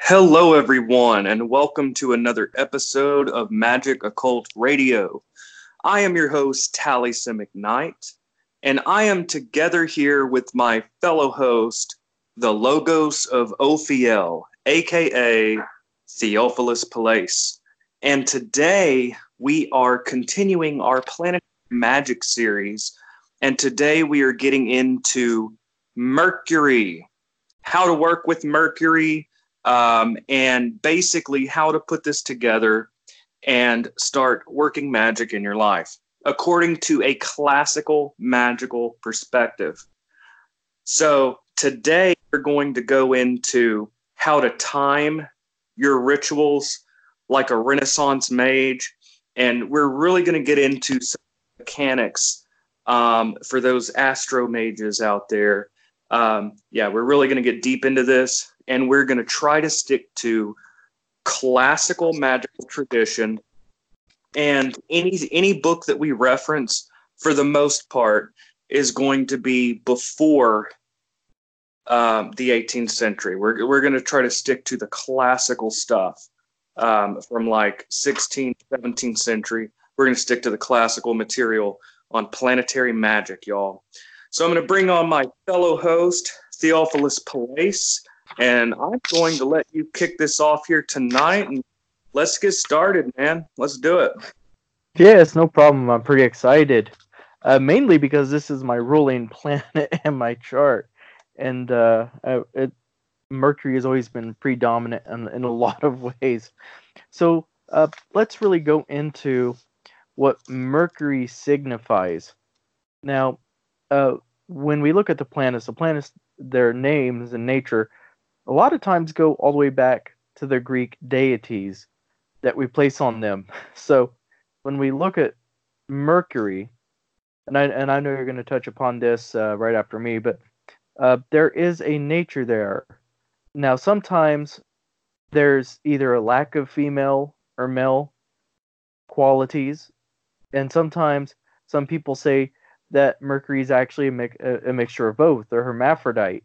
Hello, everyone, and welcome to another episode of Magic Occult Radio. I am your host, Taliesin McKnight, and I am together here with my fellow host, the Logos of Ophiel, aka Theophilos Peleus. And today we are continuing our Planetary Magic series, and today we are getting into Mercury, how to work with Mercury, and basically how to put this together and start working magic in your life according to a classical magical perspective. So today we're going to go into how to time your rituals like a Renaissance mage, and we're really going to get into some mechanics for those astro mages out there. We're really going to get deep into this, and we're going to try to stick to classical magical tradition. And any book that we reference, for the most part, is going to be before the 18th century. We're going to try to stick to the classical stuff from like 16th, 17th century. We're going to stick to the classical material on planetary magic, y'all. So I'm going to bring on my fellow host, Theophilos Peleus, and I'm going to let you kick this off here tonight, and let's get started, man. Let's do it. Yes, no problem. I'm pretty excited. Mainly because this is my ruling planet in my chart, and Mercury has always been predominant in a lot of ways. So let's really go into what Mercury signifies. Now, when we look at the planets, their names and nature, a lot of times go all the way back to the Greek deities that we place on them. So when we look at Mercury, and I know you're going to touch upon this right after me, but there is a nature there. Now, sometimes there's either a lack of female or male qualities, and sometimes some people say that Mercury is actually a mixture of both, or hermaphrodite,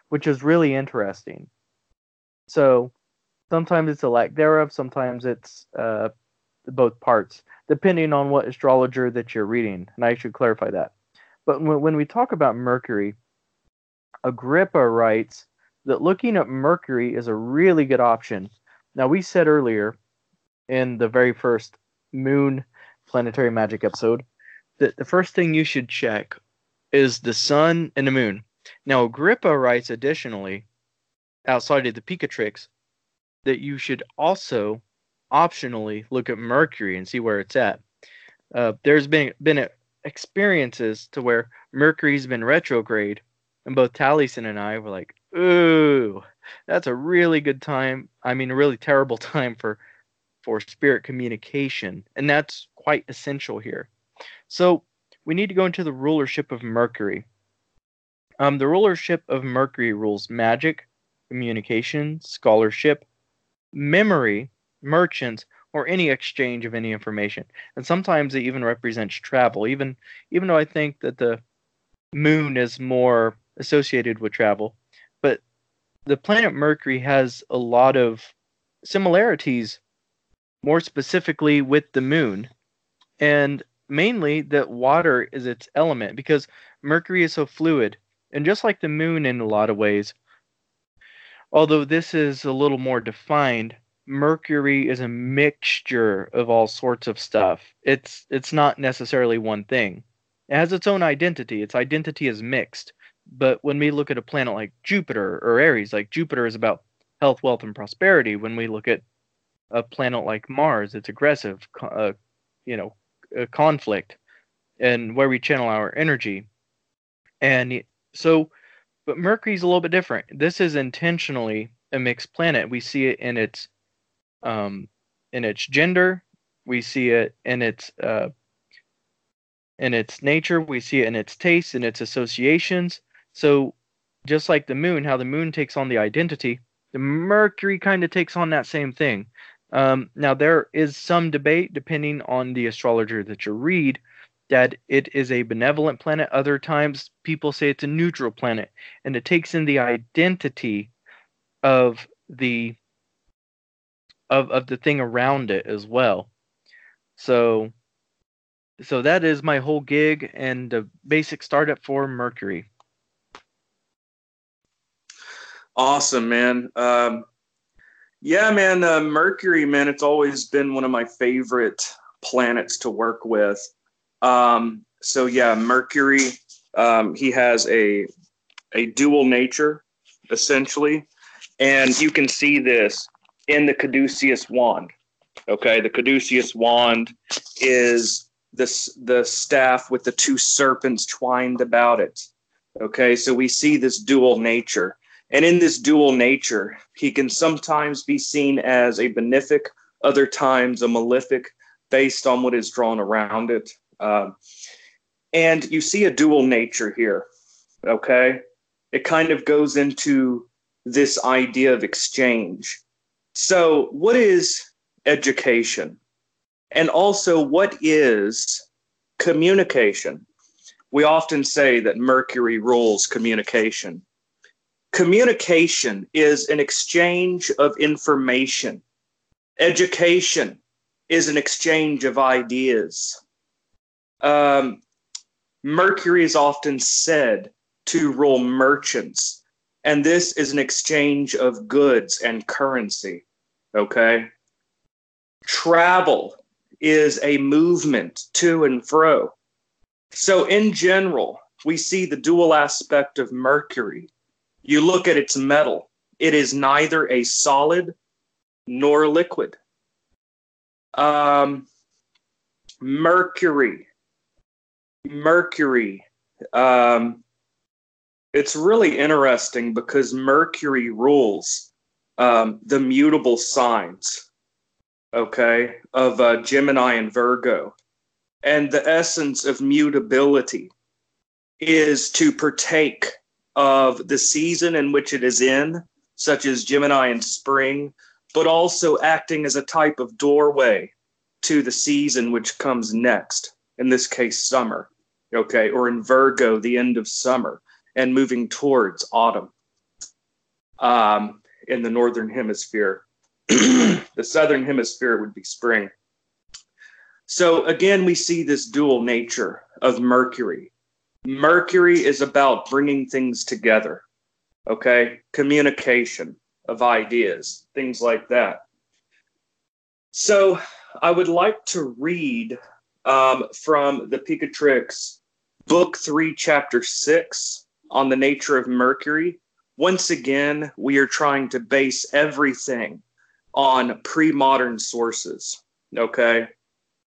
which is really interesting. So sometimes it's a lack thereof, sometimes it's both parts, depending on what astrologer that you're reading, and I should clarify that. But when we talk about Mercury, Agrippa writes that looking at Mercury is a really good option. Now, we said earlier in the very first Moon Planetary Magic episode that the first thing you should check is the sun and the moon. Now, Agrippa writes additionally, outside of the Picatrix, that you should also optionally look at Mercury and see where it's at. There's been experiences to where Mercury's been retrograde, and both Taliesin and I were like, ooh, that's a really good time. I mean, a really terrible time for spirit communication, and that's quite essential here. So we need to go into the rulership of Mercury. The rulership of Mercury rules magic, communication, scholarship, memory, merchants, or any exchange of any information. And sometimes it even represents travel, even though I think that the moon is more associated with travel. But the planet Mercury has a lot of similarities, more specifically with the moon, and mainly that water is its element because Mercury is so fluid. And just like the moon in a lot of ways, although this is a little more defined, Mercury is a mixture of all sorts of stuff. It's not necessarily one thing. It has its own identity. Its identity is mixed. But when we look at a planet like Jupiter or Aries, like Jupiter is about health, wealth, and prosperity. When we look at a planet like Mars, it's aggressive, conflict, and where we channel our energy. And so, but Mercury's a little bit different. This is intentionally a mixed planet. We see it in its gender. We see it in its nature. We see it in its tastes and its associations. So, just like the moon, how the moon takes on the identity, the Mercury kind of takes on that same thing. Now, there is some debate, depending on the astrologer that you read, that it is a benevolent planet. Other times, people say it's a neutral planet, and it takes in the identity of the of the thing around it as well. So that is my whole gig and the basic startup for Mercury. Awesome, man. Yeah, man, Mercury, man, it's always been one of my favorite planets to work with. So yeah, Mercury, he has a dual nature, essentially, and you can see this in the caduceus wand. Okay, the caduceus wand is the staff with the two serpents twined about it. Okay, so we see this dual nature. And in this dual nature, he can sometimes be seen as a benefic, other times a malefic, based on what is drawn around it. And you see a dual nature here, okay? It kind of goes into this idea of exchange. So what is education? And also, what is communication? We often say that Mercury rules communication. Communication is an exchange of information. Education is an exchange of ideas. Mercury is often said to rule merchants, and this is an exchange of goods and currency. Okay? Travel is a movement to and fro. So in general, we see the dual aspect of Mercury. You look at its metal, it is neither a solid nor liquid. Mercury. It's really interesting because Mercury rules the mutable signs, okay, of Gemini and Virgo. And the essence of mutability is to partake of the season in which it is in, such as Gemini in spring, but also acting as a type of doorway to the season which comes next, in this case, summer, okay, or in Virgo, the end of summer, and moving towards autumn in the northern hemisphere. The southern hemisphere would be spring. So again, we see this dual nature of Mercury. Mercury is about bringing things together, okay? Communication of ideas, things like that. So I would like to read from the Picatrix, Book 3, Chapter 6, on the nature of Mercury. Once again, we are trying to base everything on pre-modern sources, okay?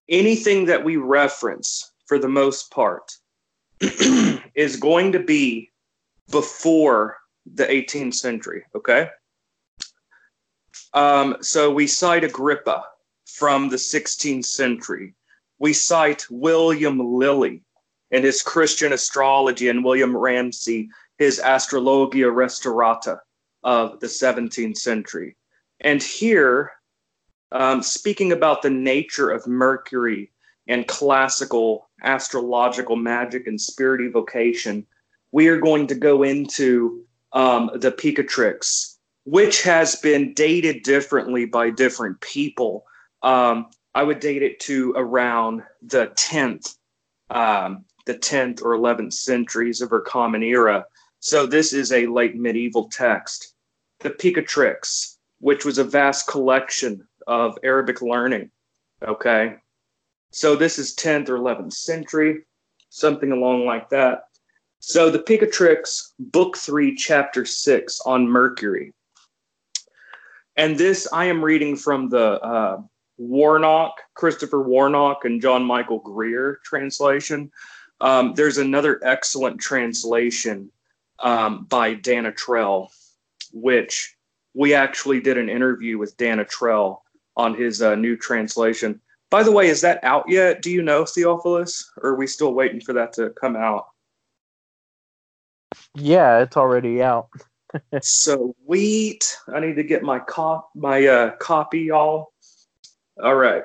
Anything that we reference, for the most part, is going to be before the 18th century, okay? So we cite Agrippa from the 16th century. We cite William Lilly and his Christian astrology, and William Ramsay, his Astrologia Restaurata of the 17th century. And here, speaking about the nature of Mercury and classical astrological magic and spirit evocation, we are going to go into the Picatrix, which has been dated differently by different people. I would date it to around the 10th or 11th centuries of our common era. So this is a late medieval text. The Picatrix, which was a vast collection of Arabic learning, okay? So this is 10th or 11th century, something along like that. So the Picatrix, Book 3, Chapter 6 on Mercury. And this I am reading from the Christopher Warnock and John Michael Greer translation. There's another excellent translation by Dana Trell, which we actually did an interview with Dana Trell on his new translation. By the way, is that out yet? Do you know, Theophilos? Or are we still waiting for that to come out? Yeah, it's already out. Sweet. I need to get my copy, y'all. All right.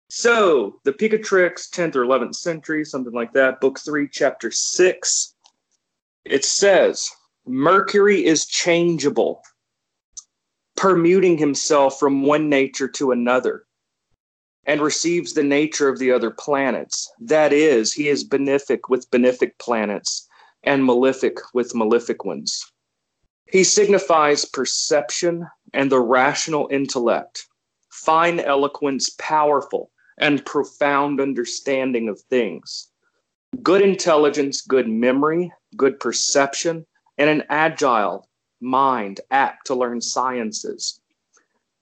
So, the Picatrix, 10th or 11th century, something like that, Book 3, Chapter 6. It says, Mercury is changeable. permuting himself from one nature to another, and receives the nature of the other planets. That is, he is benefic with benefic planets and malefic with malefic ones. He signifies perception and the rational intellect, fine eloquence, powerful and profound understanding of things, good intelligence, good memory, good perception, and an agile mind apt to learn sciences.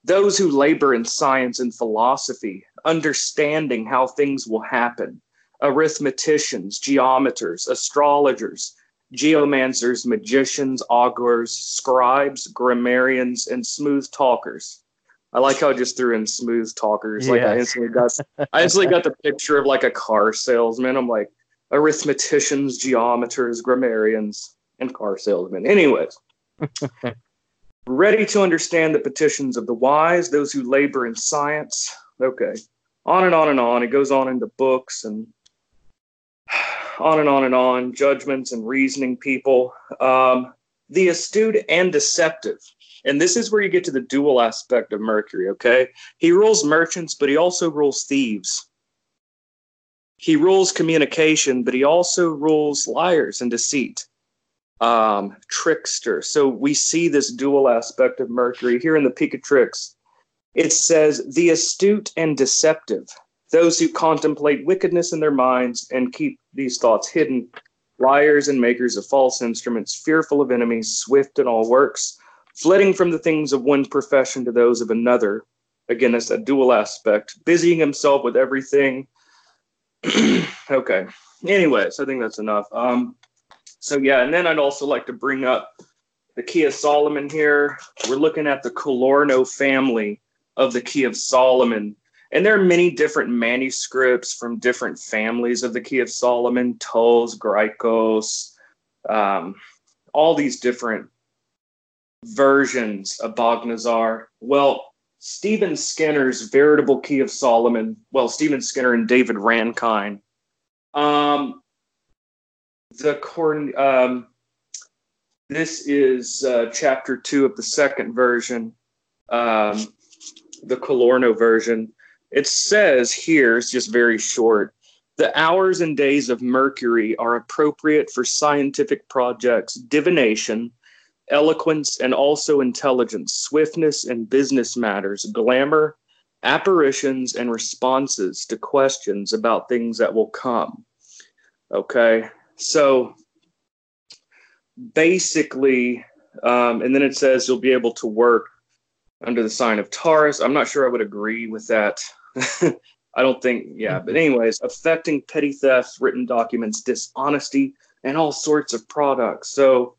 Those who labor in science and philosophy, understanding how things will happen, arithmeticians, geometers, astrologers, geomancers, magicians, augurs, scribes, grammarians, and smooth talkers. I like how I just threw in smooth talkers. Like I instantly got the picture of like a car salesman. I'm like, arithmeticians, geometers, grammarians, and car salesmen. Anyways, ready to understand the petitions of the wise, those who labor in science. Okay, on and on and on. It goes on into books and on and on and on. Judgments and reasoning people. The astute and deceptive. And this is where you get to the dual aspect of Mercury, okay? He rules merchants, but he also rules thieves. He rules communication, but he also rules liars and deceit. Trickster. So we see this dual aspect of Mercury here in the Peak of Tricks. It says, the astute and deceptive, those who contemplate wickedness in their minds and keep these thoughts hidden, liars and makers of false instruments, fearful of enemies, swift in all works, flitting from the things of one profession to those of another. Again, that's a dual aspect, busying himself with everything. Okay. Anyways, I think that's enough. So yeah, and then I'd also like to bring up the Key of Solomon here. We're looking at the Colorno family of the Key of Solomon. And there are many different manuscripts from different families of the Key of Solomon, Tos, Graikos, all these different versions of Bognazzar. Well, Stephen Skinner's veritable Key of Solomon, well, Stephen Skinner and David Rankine, this is chapter 2 of the second version, the Colorno version. It says here, it's just very short, the hours and days of Mercury are appropriate for scientific projects, divination, eloquence, and also intelligence, swiftness in business matters, glamour, apparitions, and responses to questions about things that will come. Okay, so basically, and then it says you'll be able to work under the sign of Taurus. I'm not sure I would agree with that. I don't think, yeah. But anyways, affecting petty thefts, written documents, dishonesty, and all sorts of products. So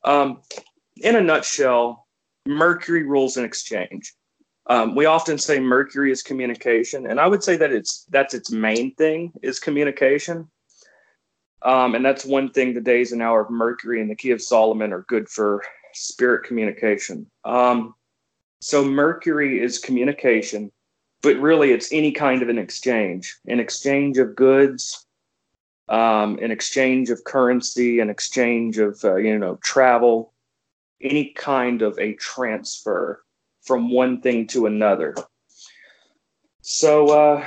in a nutshell, Mercury rules in exchange. We often say Mercury is communication, and I would say that that's its main thing is communication. And that's one thing the days and hour of Mercury and the Key of Solomon are good for spirit communication. So Mercury is communication, but really it's any kind of an exchange of goods, an exchange of currency, an exchange of, travel, any kind of a transfer from one thing to another. So,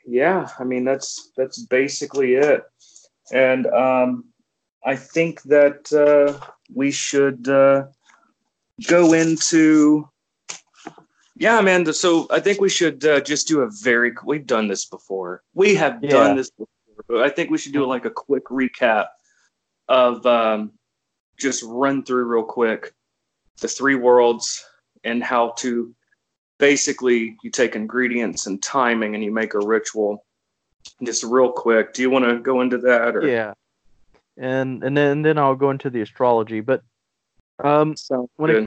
yeah, I mean, that's basically it. And I think that we should go into, yeah, man. So I think we should just do we've done this before. We have done this before, but I think we should do like a quick recap of just run through real quick the three worlds and how to basically you take ingredients and timing and you make a ritual. Just real quick, do you want to go into that? Or? Yeah, and then I'll go into the astrology. But when it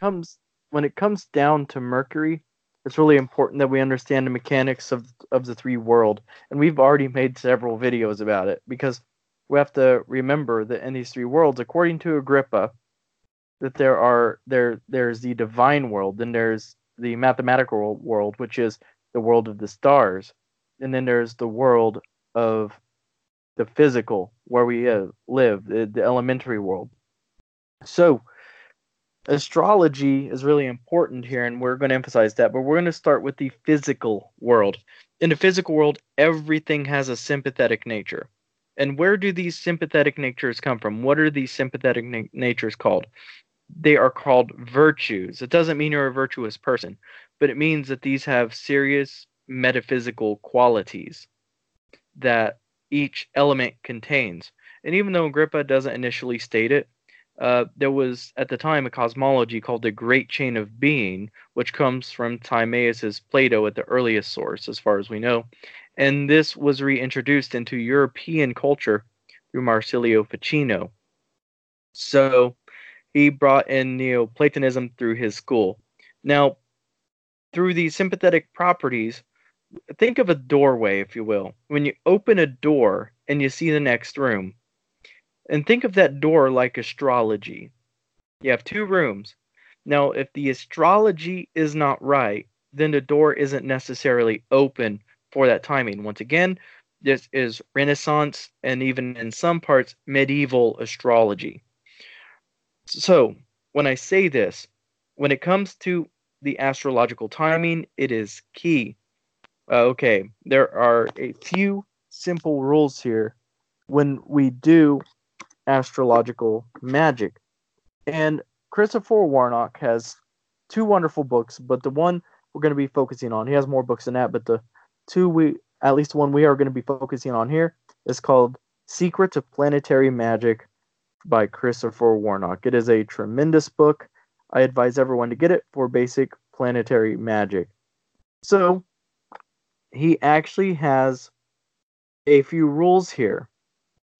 comes down to Mercury, it's really important that we understand the mechanics of the three world, and we've already made several videos about it because we have to remember that in these three worlds, according to Agrippa, that there's the divine world, then there's the mathematical world, which is the world of the stars, and then there's the world of the physical, where we live, the elementary world. So astrology is really important here, and we're going to emphasize that, but we're going to start with the physical world. In the physical world, everything has a sympathetic nature. And where do these sympathetic natures come from? What are these sympathetic natures called? They are called virtues. It doesn't mean you're a virtuous person, but it means that these have serious metaphysical qualities that each element contains. And even though Agrippa doesn't initially state it, there was at the time a cosmology called the Great Chain of Being, which comes from Timaeus's Plato at the earliest source, as far as we know. And this was reintroduced into European culture through Marsilio Ficino. So he brought in Neoplatonism through his school. Now, through these sympathetic properties, think of a doorway, if you will. When you open a door and you see the next room, and think of that door like astrology. You have two rooms. Now, if the astrology is not right, then the door isn't necessarily open for that timing. Once again, this is Renaissance and even in some parts medieval astrology. So, when I say this, when it comes to the astrological timing, it is key. Okay, there are a few simple rules here when we do astrological magic. And Christopher Warnock has two wonderful books, but the one we're going to be focusing on, he has more books than that, but the at least one we are going to be focusing on here is called Secrets of Planetary Magic by Christopher Warnock. It is a tremendous book. I advise everyone to get it for basic planetary magic. So, he actually has a few rules here,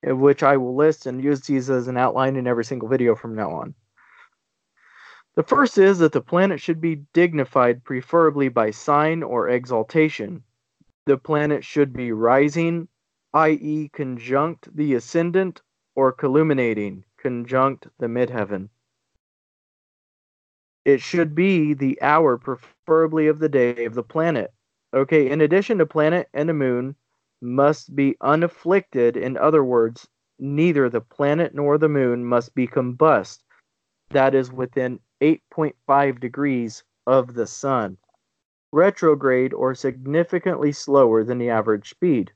which I will list and use these as an outline in every single video from now on. The first is that the planet should be dignified, preferably by sign or exaltation. The planet should be rising, i.e. conjunct the ascendant, or colluminating, conjunct the midheaven. It should be the hour, preferably of the day of the planet. Okay, in addition to planet and the moon, must be unafflicted. In other words, neither the planet nor the moon must be combust. That is within 8.5 degrees of the sun. Retrograde or significantly slower than the average speed.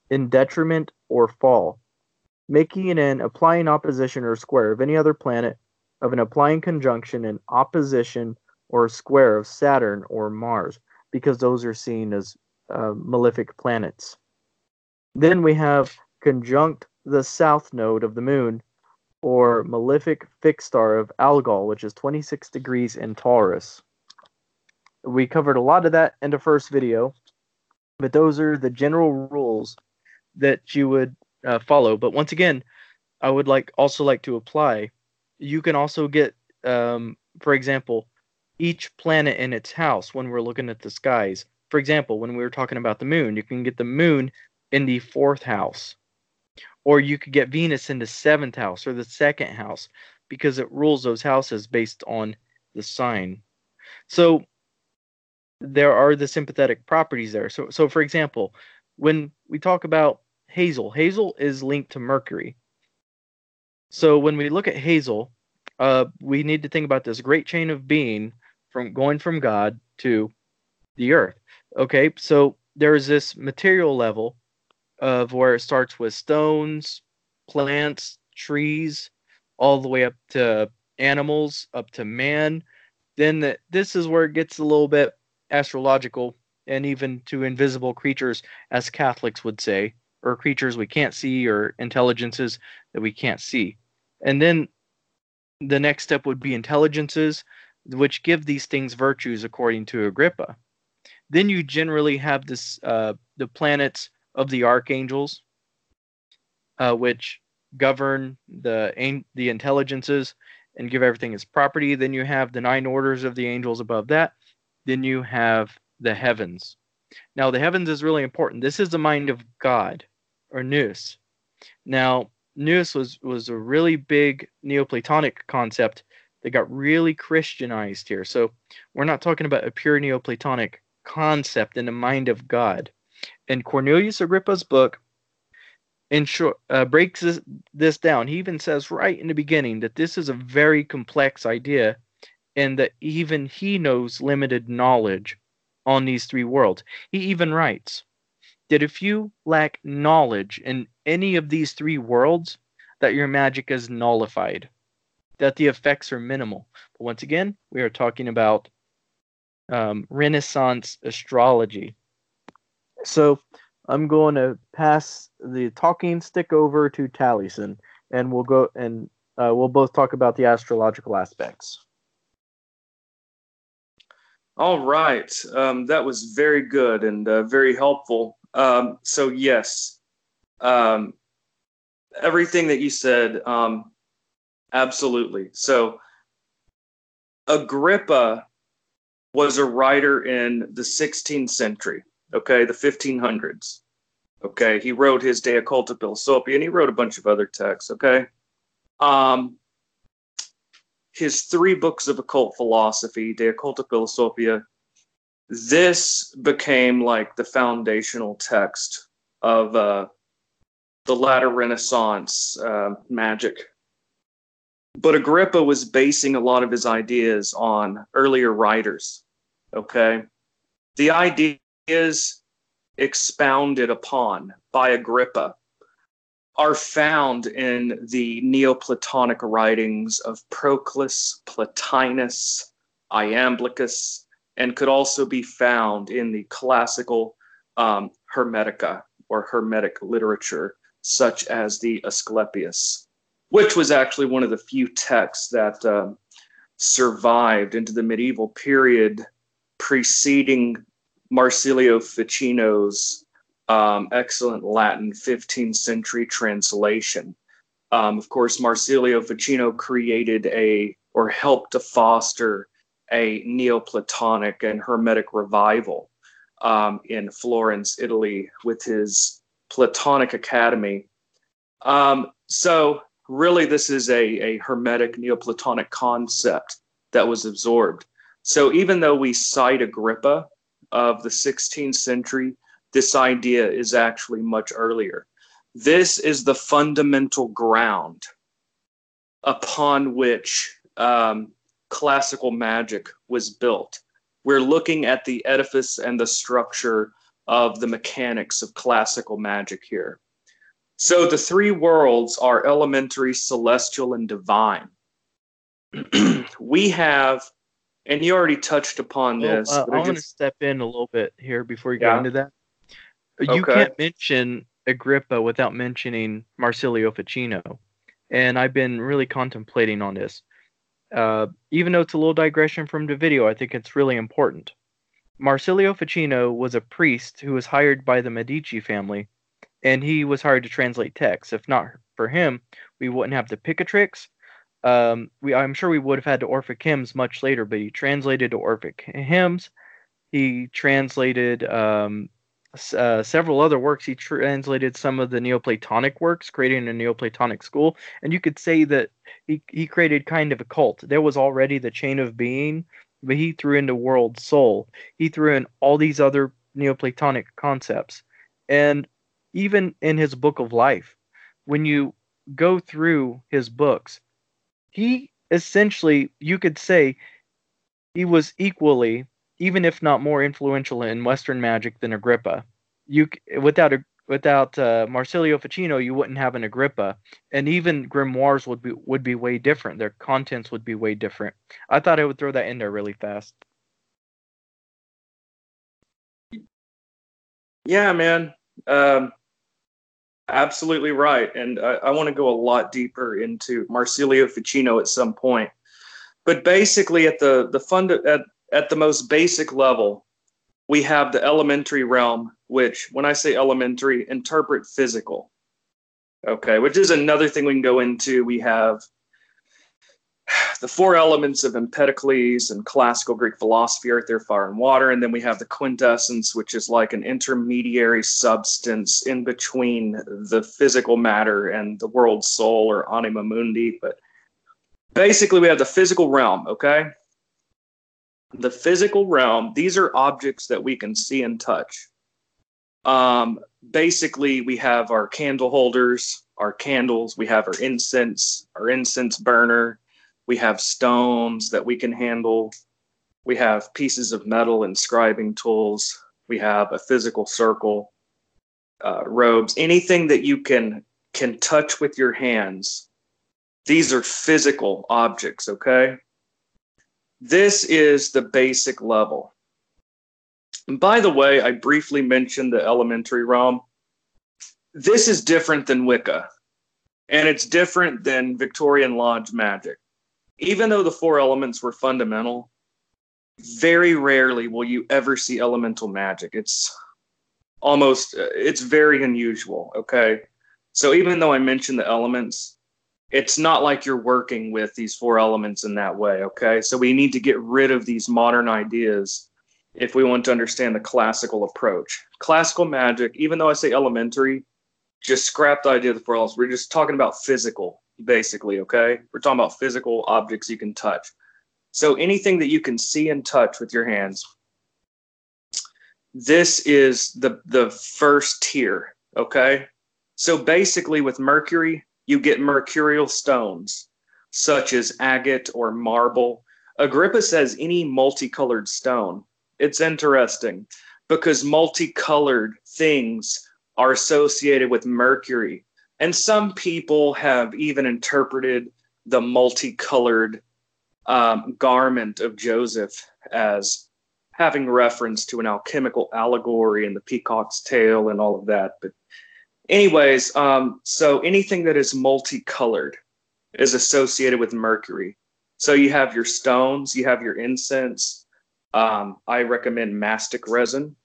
In detriment or fall. Making an applying opposition or square of any other planet, of an applying conjunction in opposition or square of Saturn or Mars, because those are seen as malefic planets. Then we have conjunct the south node of the moon, or malefic fixed star of Algol, which is 26 degrees in Taurus. We covered a lot of that in the first video, but those are the general rules that you would follow. But once again, I would also like to apply. You can also get, for example, each planet in its house when we're looking at the skies. For example, when we were talking about the moon, you can get the moon in the 4th house. Or you could get Venus in the 7th house or the 2nd house, because it rules those houses based on the sign. So there are the sympathetic properties there. So for example, when we talk about Hazel is linked to Mercury. So when we look at Hazel, we need to think about this great chain of being going from God to the earth. Okay, so there is this material level of where it starts with stones, plants, trees, all the way up to animals, up to man. Then this is where it gets a little bit astrological, and even to invisible creatures, as Catholics would say, or creatures we can't see, or intelligences that we can't see. And then the next step would be intelligences, which give these things virtues according to Agrippa. Then you generally have this the planets of the archangels, which govern the intelligences and give everything its property. Then you have the 9 orders of the angels above that. Then you have the heavens. Now, the heavens is really important. This is the mind of God, or nous. Now, nous was a really big Neoplatonic concept that got really Christianized here. So we're not talking about a pure Neoplatonic concept in the mind of God. And Cornelius Agrippa's book breaks this down. He even says right in the beginning that this is a very complex idea and that even he knows limited knowledge on these three worlds. He even writes that if you lack knowledge in any of these three worlds, that your magic is nullified, that the effects are minimal. But once again, we are talking about Renaissance astrology. So I'm going to pass the talking stick over to Taliesin, and we'll both talk about the astrological aspects. All right. That was very good and very helpful. So yes, everything that you said, absolutely. So Agrippa was a writer in the 16th century, okay, the 1500s. Okay, he wrote his De Occulta Philosophia, and he wrote a bunch of other texts, okay? His 3 books of occult philosophy, De Occulta Philosophia, this became like the foundational text of the latter Renaissance magic. But Agrippa was basing a lot of his ideas on earlier writers, okay? The ideas expounded upon by Agrippa are found in the Neoplatonic writings of Proclus, Plotinus, Iamblichus, and could also be found in the classical Hermetica or Hermetic literature, such as the Asclepius, which was actually one of the few texts that survived into the medieval period preceding Marsilio Ficino's excellent Latin 15th century translation. Of course, Marsilio Ficino created or helped to foster a Neoplatonic and Hermetic revival in Florence, Italy, with his Platonic Academy. So really, this is a Hermetic Neoplatonic concept that was absorbed. So even though we cite Agrippa of the 16th century, this idea is actually much earlier. This is the fundamental ground upon which classical magic was built. We're looking at the edifice and the structure of the mechanics of classical magic here. So the 3 worlds are elementary, celestial, and divine. We have, and you already touched upon this. I want to step in a little bit here before you go into that. You Okay. can't mention Agrippa without mentioning Marsilio Ficino, and I've been really contemplating on this. Even though it's a little digression from the video, I think it's really important. Marsilio Ficino was a priest who was hired by the Medici family, and he was hired to translate texts. If not for him, we wouldn't have the Picatrix. I'm sure we would have had the Orphic hymns much later, but he translated the Orphic hymns. He translated several other works. He translated some of the Neoplatonic works, creating a Neoplatonic school. And you could say that he created kind of a cult. There was already the chain of being, but he threw in the world soul. He threw in all these other Neoplatonic concepts. And even in his book of life, when you go through his books, he essentially, you could say, he was equally, even if not more influential in Western magic than Agrippa. Without Marsilio Ficino, you wouldn't have an Agrippa, and even grimoires would be way different. Their contents would be way different. I thought I would throw that in there really fast. Yeah, man. Absolutely right. And I want to go a lot deeper into Marsilio Ficino at some point. But basically, at the most basic level, we have the elementary realm, which, when I say elementary, interpret physical. Okay, which is another thing we can go into. We have the 4 elements of Empedocles and classical Greek philosophy: earth, air, fire, and water. And then we have the quintessence, which is like an intermediary substance in between the physical matter and the world soul, or anima mundi. But basically, we have the physical realm, okay? The physical realm, these are objects that we can see and touch. Basically, we have our candle holders, our candles, we have our incense burner, We have stones that we can handle. We have pieces of metal and scribing tools. We have a physical circle, robes, anything that you can touch with your hands. These are physical objects, okay? This is the basic level. And by the way, I briefly mentioned the elementary realm. This is different than Wicca, and it's different than Victorian Lodge magic. Even though the four elements were fundamental, very rarely will you ever see elemental magic. It's very unusual, okay? So even though I mentioned the elements, it's not like you're working with these four elements in that way, okay? So we need to get rid of these modern ideas if we want to understand the classical approach. Classical magic, even though I say elementary, just scrap the idea of the four elements. We're just talking about physical, basically, okay? We're talking about physical objects you can touch. So anything that you can see and touch with your hands, this is the first tier, okay? So basically with Mercury, you get mercurial stones, such as agate or marble. Agrippa says any multicolored stone. It's interesting because multicolored things are associated with Mercury. And some people have even interpreted the multicolored garment of Joseph as having reference to an alchemical allegory and the peacock's tail and all of that. But anyways, so anything that is multicolored is associated with Mercury. So you have your stones, you have your incense. I recommend mastic resin.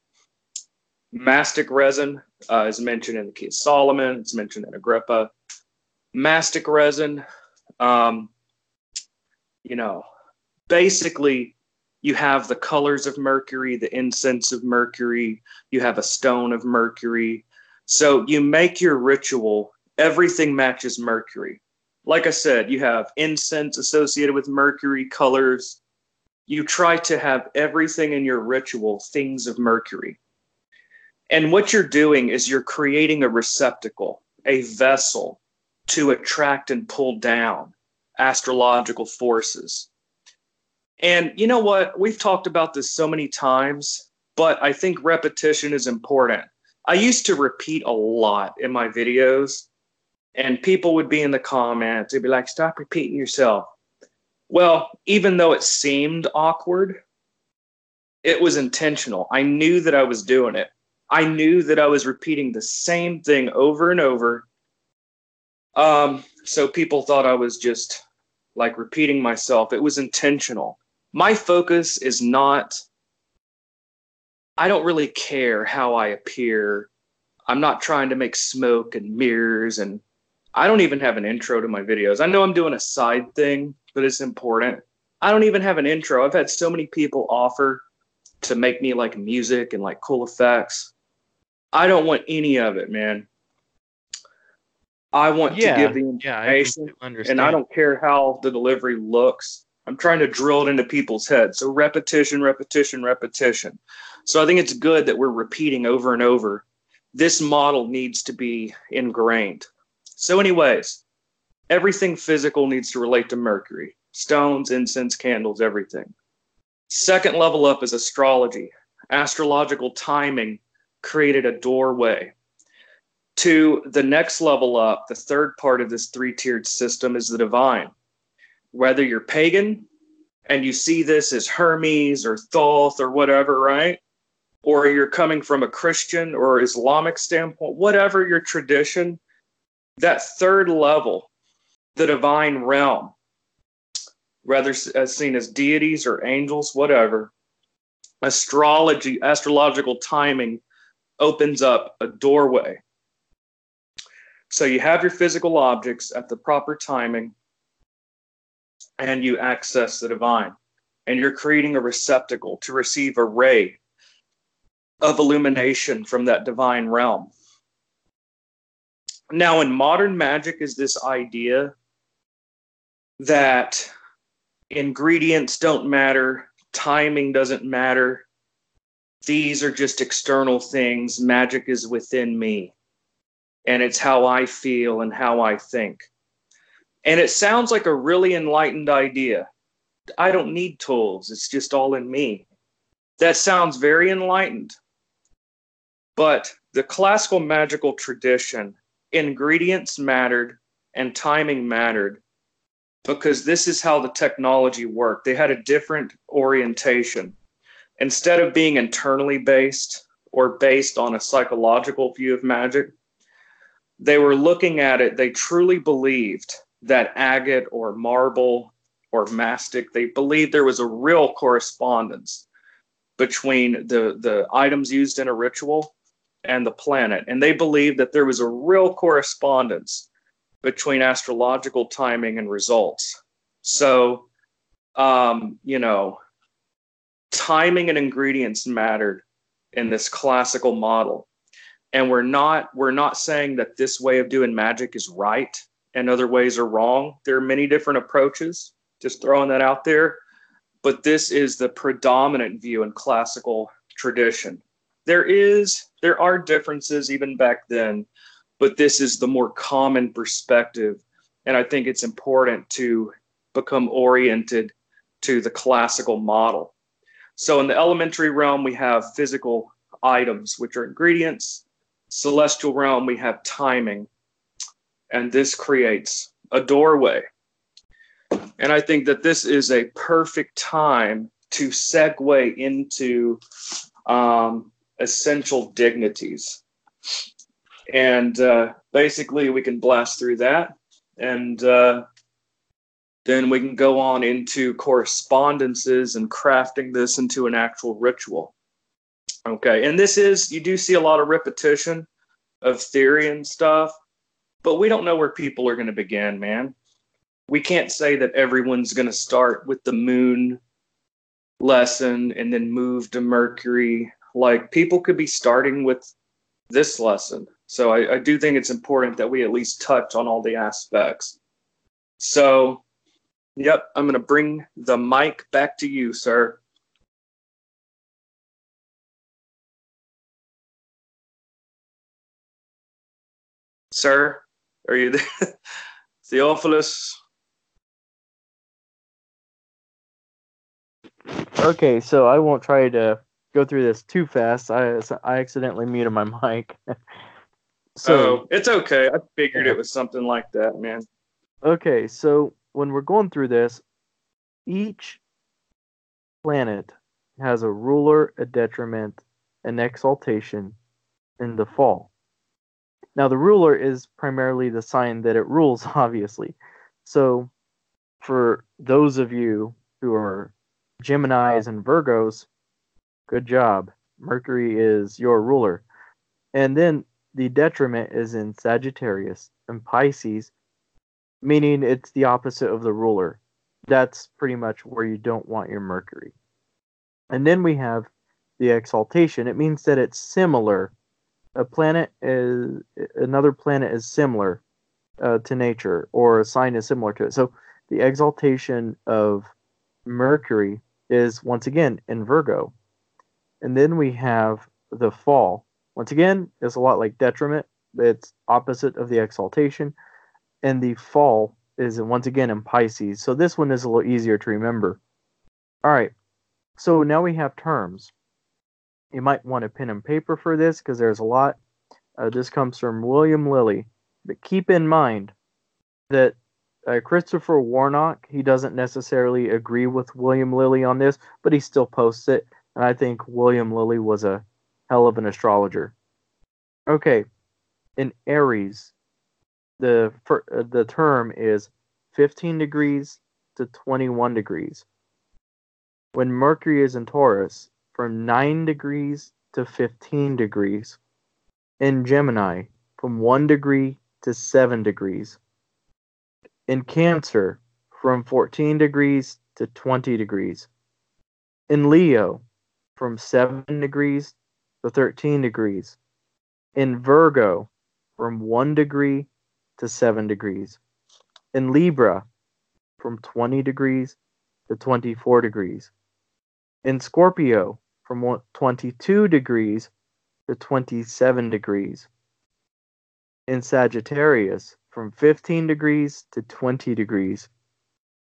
Mastic resin is mentioned in the Key of Solomon. It's mentioned in Agrippa. Mastic resin, basically you have the colors of Mercury, the incense of Mercury, you have a stone of Mercury. So you make your ritual, everything matches Mercury. Like I said, you have incense associated with Mercury, colors. You try to have everything in your ritual, things of Mercury. And what you're doing is you're creating a receptacle, a vessel to attract and pull down astrological forces. And you know what? We've talked about this so many times, but I think repetition is important. I used to repeat a lot in my videos, and people would be in the comments. They'd be like, stop repeating yourself. Well, even though it seemed awkward, it was intentional. I knew that I was doing it. I knew that I was repeating the same thing over and over. So people thought I was just like repeating myself. It was intentional. My focus is not, I don't really care how I appear. I'm not trying to make smoke and mirrors, and I don't even have an intro to my videos. I know I'm doing a side thing, but it's important. I don't even have an intro. I've had so many people offer to make me like music and like cool effects. I don't want any of it, man. I want to give the information, and I don't care how the delivery looks. I'm trying to drill it into people's heads. So repetition, repetition, repetition. So I think it's good that we're repeating over and over. This model needs to be ingrained. So anyways, everything physical needs to relate to Mercury. Stones, incense, candles, everything. Second level up is astrology. Astrological timing created a doorway. To the next level up, the third part of this three-tiered system is the divine. Whether you're pagan and you see this as Hermes or Thoth or whatever, right? Or you're coming from a Christian or Islamic standpoint, whatever your tradition, that third level, the divine realm, whether as seen as deities or angels, whatever, astrological timing opens up a doorway. So you have your physical objects at the proper timing, and you access the divine. And you're creating a receptacle to receive a ray of illumination from that divine realm. Now, in modern magic is this idea that ingredients don't matter, timing doesn't matter. These are just external things. Magic is within me. And it's how I feel and how I think. And it sounds like a really enlightened idea. I don't need tools. It's just all in me. That sounds very enlightened. But the classical magical tradition, ingredients mattered and timing mattered because this is how the technology worked. They had a different orientation. Instead of being internally based or based on a psychological view of magic, they were looking at it, they truly believed that agate or marble or mastic, they believed there was a real correspondence between the items used in a ritual and the planet. And they believed that there was a real correspondence between astrological timing and results. So, you know, timing and ingredients mattered in this classical model. And we're not saying that this way of doing magic is right and other ways are wrong. There are many different approaches, just throwing that out there. But this is the predominant view in classical tradition. There are differences even back then, but this is the more common perspective. And I think it's important to become oriented to the classical model. So in the elementary realm, we have physical items, which are ingredients. Celestial realm, we have timing. And this creates a doorway. And I think that this is a perfect time to segue into essential dignities. And basically, we can blast through that. And then we can go on into correspondences and crafting this into an actual ritual. Okay, and you do see a lot of repetition of theory and stuff, but we don't know where people are going to begin, man. We can't say that everyone's going to start with the moon lesson and then move to Mercury. Like, people could be starting with this lesson. So I do think it's important that we at least touch on all the aspects. So, yep, I'm going to bring the mic back to you, sir. Sir, are you there? Theophilos? Okay, so I won't try to go through this too fast. I accidentally muted my mic. So it's okay. I figured it was something like that, man. Okay, so when we're going through this, each planet has a ruler, a detriment, an exaltation, and the fall. Now, the ruler is primarily the sign that it rules, obviously. So, for those of you who are Geminis and Virgos, good job. Mercury is your ruler. And then the detriment is in Sagittarius and Pisces, meaning it's the opposite of the ruler. That's pretty much where you don't want your Mercury. And then we have the exaltation. It means that it's similar. Another planet is similar to nature, or a sign is similar to it. So the exaltation of Mercury is once again in Virgo. And then we have the fall. Once again, it's a lot like detriment. It's opposite of the exaltation. And the fall is once again in Pisces. So this one is a little easier to remember. All right. So now we have terms. You might want a pen and paper for this because there's a lot. This comes from William Lilly. But keep in mind that Christopher Warnock, he doesn't necessarily agree with William Lilly on this, but he still posts it. And I think William Lilly was a hell of an astrologer. Okay, in Aries, the term is 15 degrees to 21 degrees. When Mercury is in Taurus, from 9 degrees to 15 degrees. In Gemini, from 1 degree to 7 degrees. In Cancer, from 14 degrees to 20 degrees. In Leo, from 7 degrees to 13 degrees. In Virgo, from 1 degree to 7 degrees. In Libra, from 20 degrees to 24 degrees. In Scorpio, from 22 degrees to 27 degrees. In Sagittarius, from 15 degrees to 20 degrees.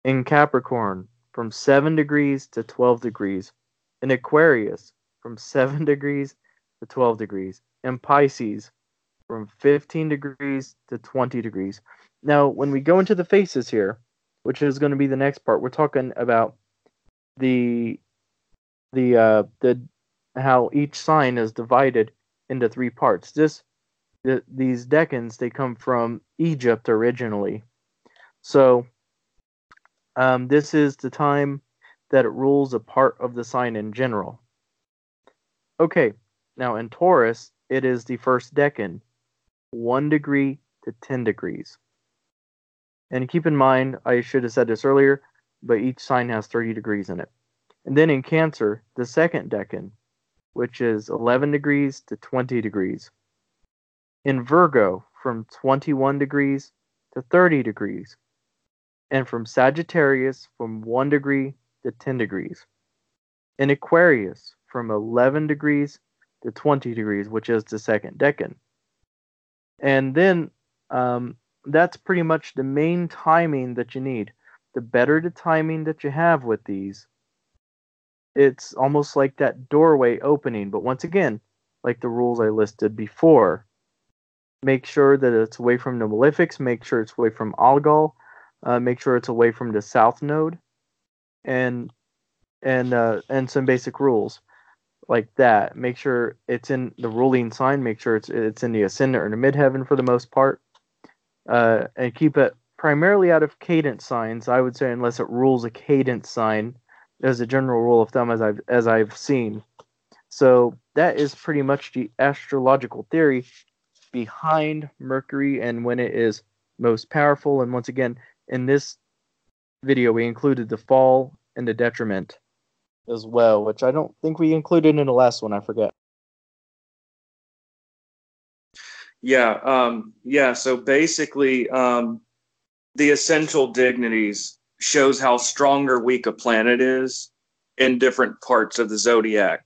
In Capricorn, from 7 degrees to 12 degrees. In Aquarius, from 7 degrees to 12 degrees. In Pisces, from 15 degrees to 20 degrees. Now, when we go into the phases here, which is going to be the next part, we're talking about the how each sign is divided into 3 parts. These decans, they come from Egypt originally. So this is the time that it rules a part of the sign in general. Okay, now in Taurus, it is the first decan, 1 degree to 10 degrees. And keep in mind, I should have said this earlier, but each sign has 30 degrees in it. And then in Cancer, the second decan, which is 11 degrees to 20 degrees. In Virgo, from 21 degrees to 30 degrees. And from Sagittarius, from 1 degree to 10 degrees. In Aquarius, from 11 degrees to 20 degrees, which is the second decan. And then that's pretty much the main timing that you need. The better the timing that you have with these, it's almost like that doorway opening. But once again, like the rules I listed before, make sure that it's away from the malefics, make sure it's away from Algol, make sure it's away from the south node, and some basic rules like that. Make sure it's in the ruling sign, make sure it's in the ascendant or the midheaven for the most part. And keep it primarily out of cadence signs, I would say, unless it rules a cadence sign, as a general rule of thumb, as I've seen. So that is pretty much the astrological theory behind Mercury and when it is most powerful. And once again, in this video, we included the fall and the detriment as well, which I don't think we included in the last one. I forget. Yeah. So basically, the essential dignities shows how strong or weak a planet is in different parts of the zodiac.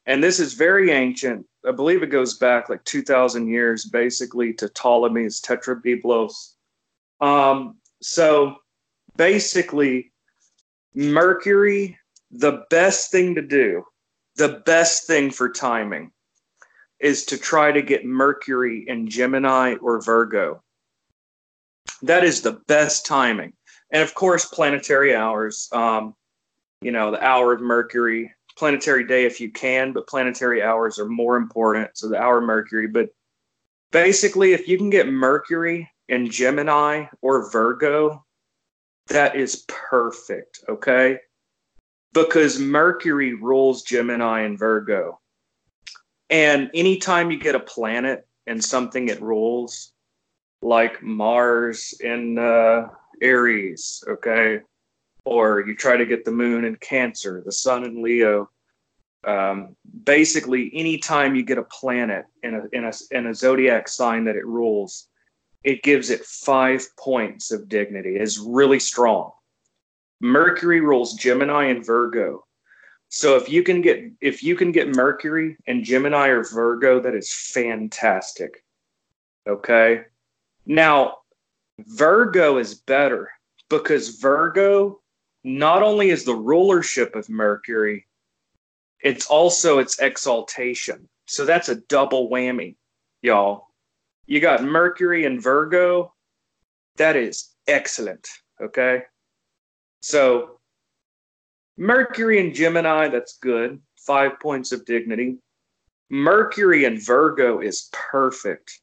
And this is very ancient. I believe it goes back like 2,000 years, basically, to Ptolemy's Tetrabiblos. So basically, Mercury, the best thing to do, the best thing for timing, is to try to get Mercury in Gemini or Virgo. That is the best timing. And of course, planetary hours, the hour of Mercury, planetary day if you can, but planetary hours are more important. So the hour of Mercury. But basically, if you can get Mercury in Gemini or Virgo, that is perfect, okay? Because Mercury rules Gemini and Virgo. And anytime you get a planet and something it rules, like Mars in Aries, okay? Or you try to get the moon in Cancer, the sun in Leo. Basically, anytime you get a planet in a zodiac sign that it rules, it gives it 5 points of dignity. It is really strong. Mercury rules Gemini and Virgo. So if you can get Mercury in Gemini or Virgo, that is fantastic. Okay? Now, Virgo is better because Virgo not only is the rulership of Mercury, it's also its exaltation. So that's a double whammy, y'all. You got Mercury and Virgo. That is excellent, okay? So Mercury and Gemini, that's good. 5 points of dignity. Mercury and Virgo is perfect.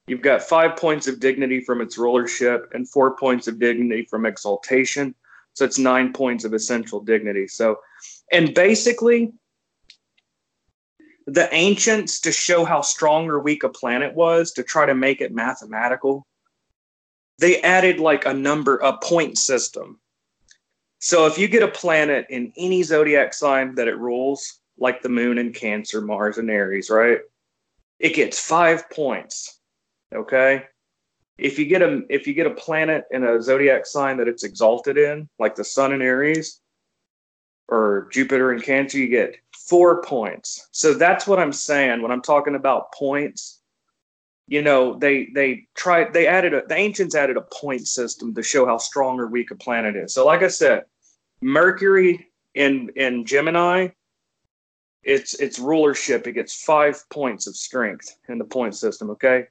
You've got 5 points of dignity from its rulership and 4 points of dignity from exaltation. So it's 9 points of essential dignity. So, and basically, the ancients, to show how strong or weak a planet was, to try to make it mathematical, they added like a point system. So if you get a planet in any zodiac sign that it rules, like the moon in Cancer, Mars in Aries, right? It gets 5 points. Okay? If you get a planet in a zodiac sign that it's exalted in, like the sun in Aries or Jupiter in Cancer, you get 4 points. So that's what I'm saying when I'm talking about points. the ancients added a point system to show how strong or weak a planet is. So like I said, Mercury in Gemini, its rulership, it gets 5 points of strength in the point system, okay?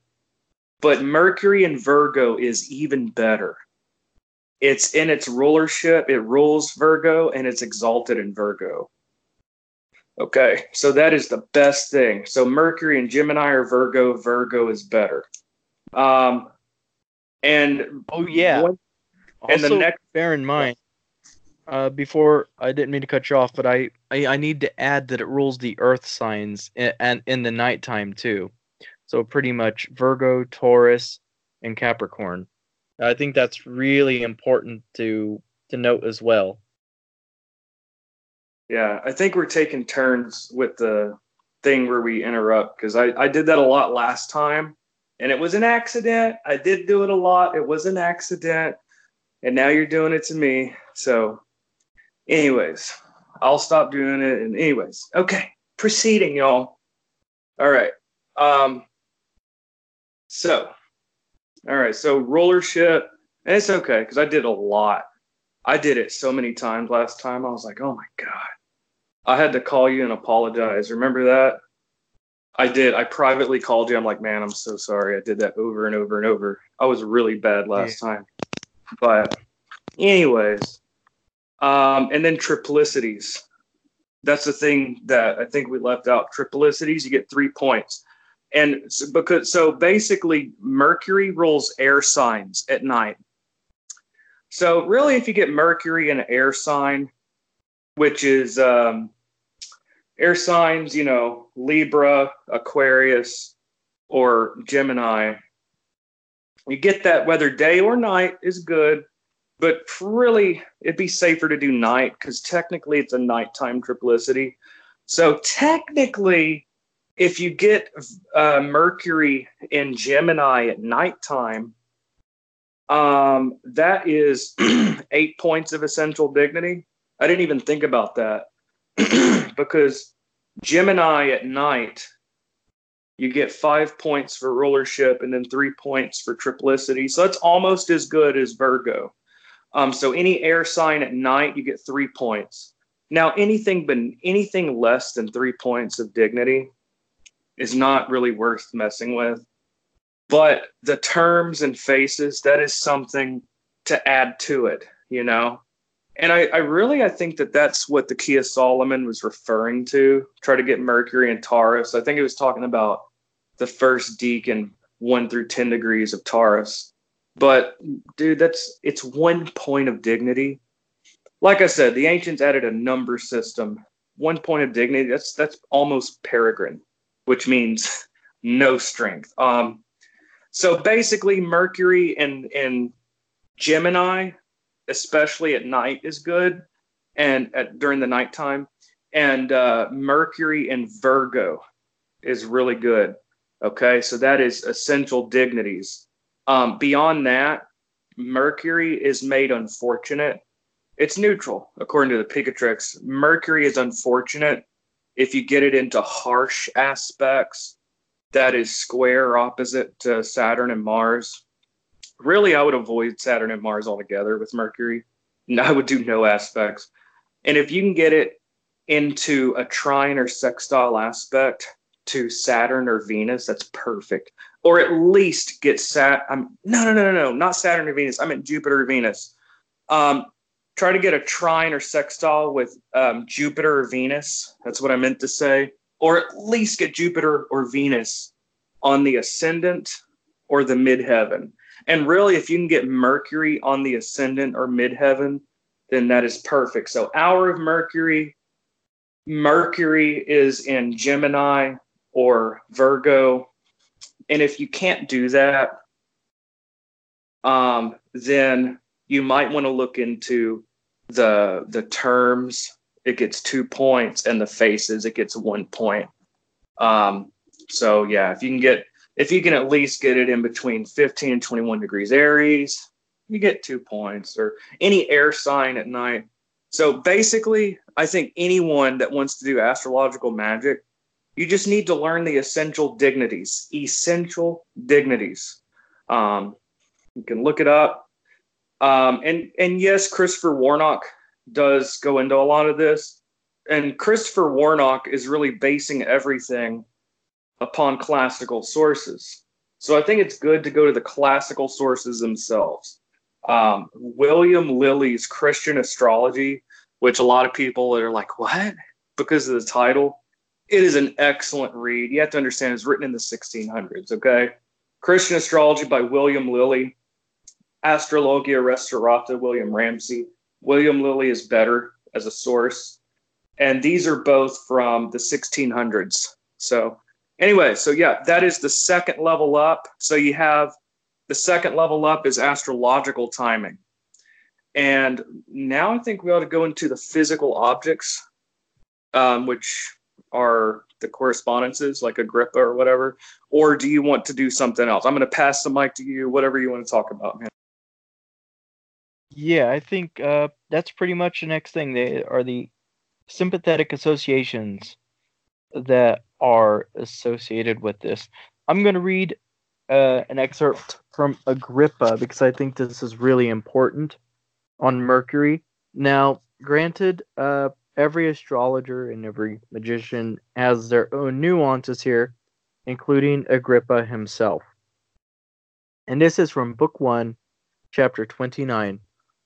But Mercury in Virgo is even better. It's in its rulership, it rules Virgo, and it's exalted in Virgo. Okay, so that is the best thing. So Mercury in Gemini or Virgo, Virgo is better. And Oh yeah. and the Also, next, bear in mind, before, I didn't mean to cut you off, but I need to add that it rules the Earth signs and in the nighttime too. So pretty much Virgo, Taurus, and Capricorn. I think that's really important to note as well. yeah, I think we're taking turns with the thing where we interrupt, because I did that a lot last time, and it was an accident. I did do it a lot. It was an accident, and now you're doing it to me. So, anyways, I'll stop doing it. And anyways, okay, proceeding, y'all. All right. So rulership, and it's okay because I did a lot. I did it so many times last time. I was like, oh my God. I had to call you and apologize. Remember that? I did. I privately called you. I'm like, man, I'm so sorry. I did that over and over and over. I was really bad last time. But anyways, and then triplicities. That's the thing that I think we left out. Triplicities, you get 3 points. And so basically Mercury rules air signs at night. So really, if you get Mercury in an air sign, which is air signs, Libra, Aquarius, or Gemini, you get that whether day or night is good, but really it'd be safer to do night because technically it's a nighttime triplicity. So technically, if you get Mercury in Gemini at nighttime, that is 8 points of essential dignity. I didn't even think about that because Gemini at night, you get 5 points for rulership and then 3 points for triplicity. So it's almost as good as Virgo. So any air sign at night, you get 3 points. Now, anything less than 3 points of dignity is not really worth messing with. But the terms and faces, that is something to add to it, And I think that that's what the Key of Solomon was referring to, try to get Mercury and Taurus. I think it was talking about the first decan 1 through 10 degrees of Taurus. But, dude, it's 1 point of dignity. Like I said, the ancients added a number system. 1 point of dignity, that's almost peregrine, which means no strength. So basically, Mercury in Gemini, especially at night, is good, and during the nighttime. And Mercury in Virgo is really good. Okay, so that is essential dignities. Beyond that, Mercury is made unfortunate. It's neutral, according to the Picatrix. Mercury is unfortunate if you get it into harsh aspects. That is square or opposite to Saturn and Mars. Really, I would avoid Saturn and Mars altogether with Mercury. I would do no aspects. And if you can get it into a trine or sextile aspect to Saturn or Venus, that's perfect. Or at least get no, not Saturn or Venus. I meant Jupiter or Venus. Try to get a trine or sextile with Jupiter or Venus. That's what I meant to say. Or at least get Jupiter or Venus on the ascendant or the midheaven. And really, if you can get Mercury on the ascendant or midheaven, then that is perfect. So hour of Mercury is in Gemini or Virgo. And if you can't do that, then you might want to look into the terms. It gets 2 points, and the faces, it gets 1 point. So yeah, if you can at least get it in between 15 and 21 degrees Aries, you get 2 points, or any air sign at night. So basically, I think anyone that wants to do astrological magic You just need to learn the essential dignities. Essential dignities. You can look it up. And yes, Christopher Warnock does go into a lot of this. And Christopher Warnock is really basing everything upon classical sources. So I think it's good to go to the classical sources themselves. William Lilly's Christian Astrology, which a lot of people are like, what? Because of the title. It is an excellent read. You have to understand it's written in the 1600s, okay? Christian Astrology by William Lilly. Astrologia Restaurata, William Ramsey. William Lilly is better as a source. And these are both from the 1600s. So anyway, so yeah, that is the second level up. So you have the second level up is astrological timing. And now I think we ought to go into the physical objects, which are the correspondences, like Agrippa or whatever. Or do you want to do something else? I'm going to pass the mic to you, whatever you want to talk about, man. Yeah, I think that's pretty much the next thing. They are the sympathetic associations that are associated with this. I'm going to read an excerpt from Agrippa because I think this is really important on Mercury. Now, granted, every astrologer and every magician has their own nuances here, including Agrippa himself. And this is from Book 1, Chapter 29.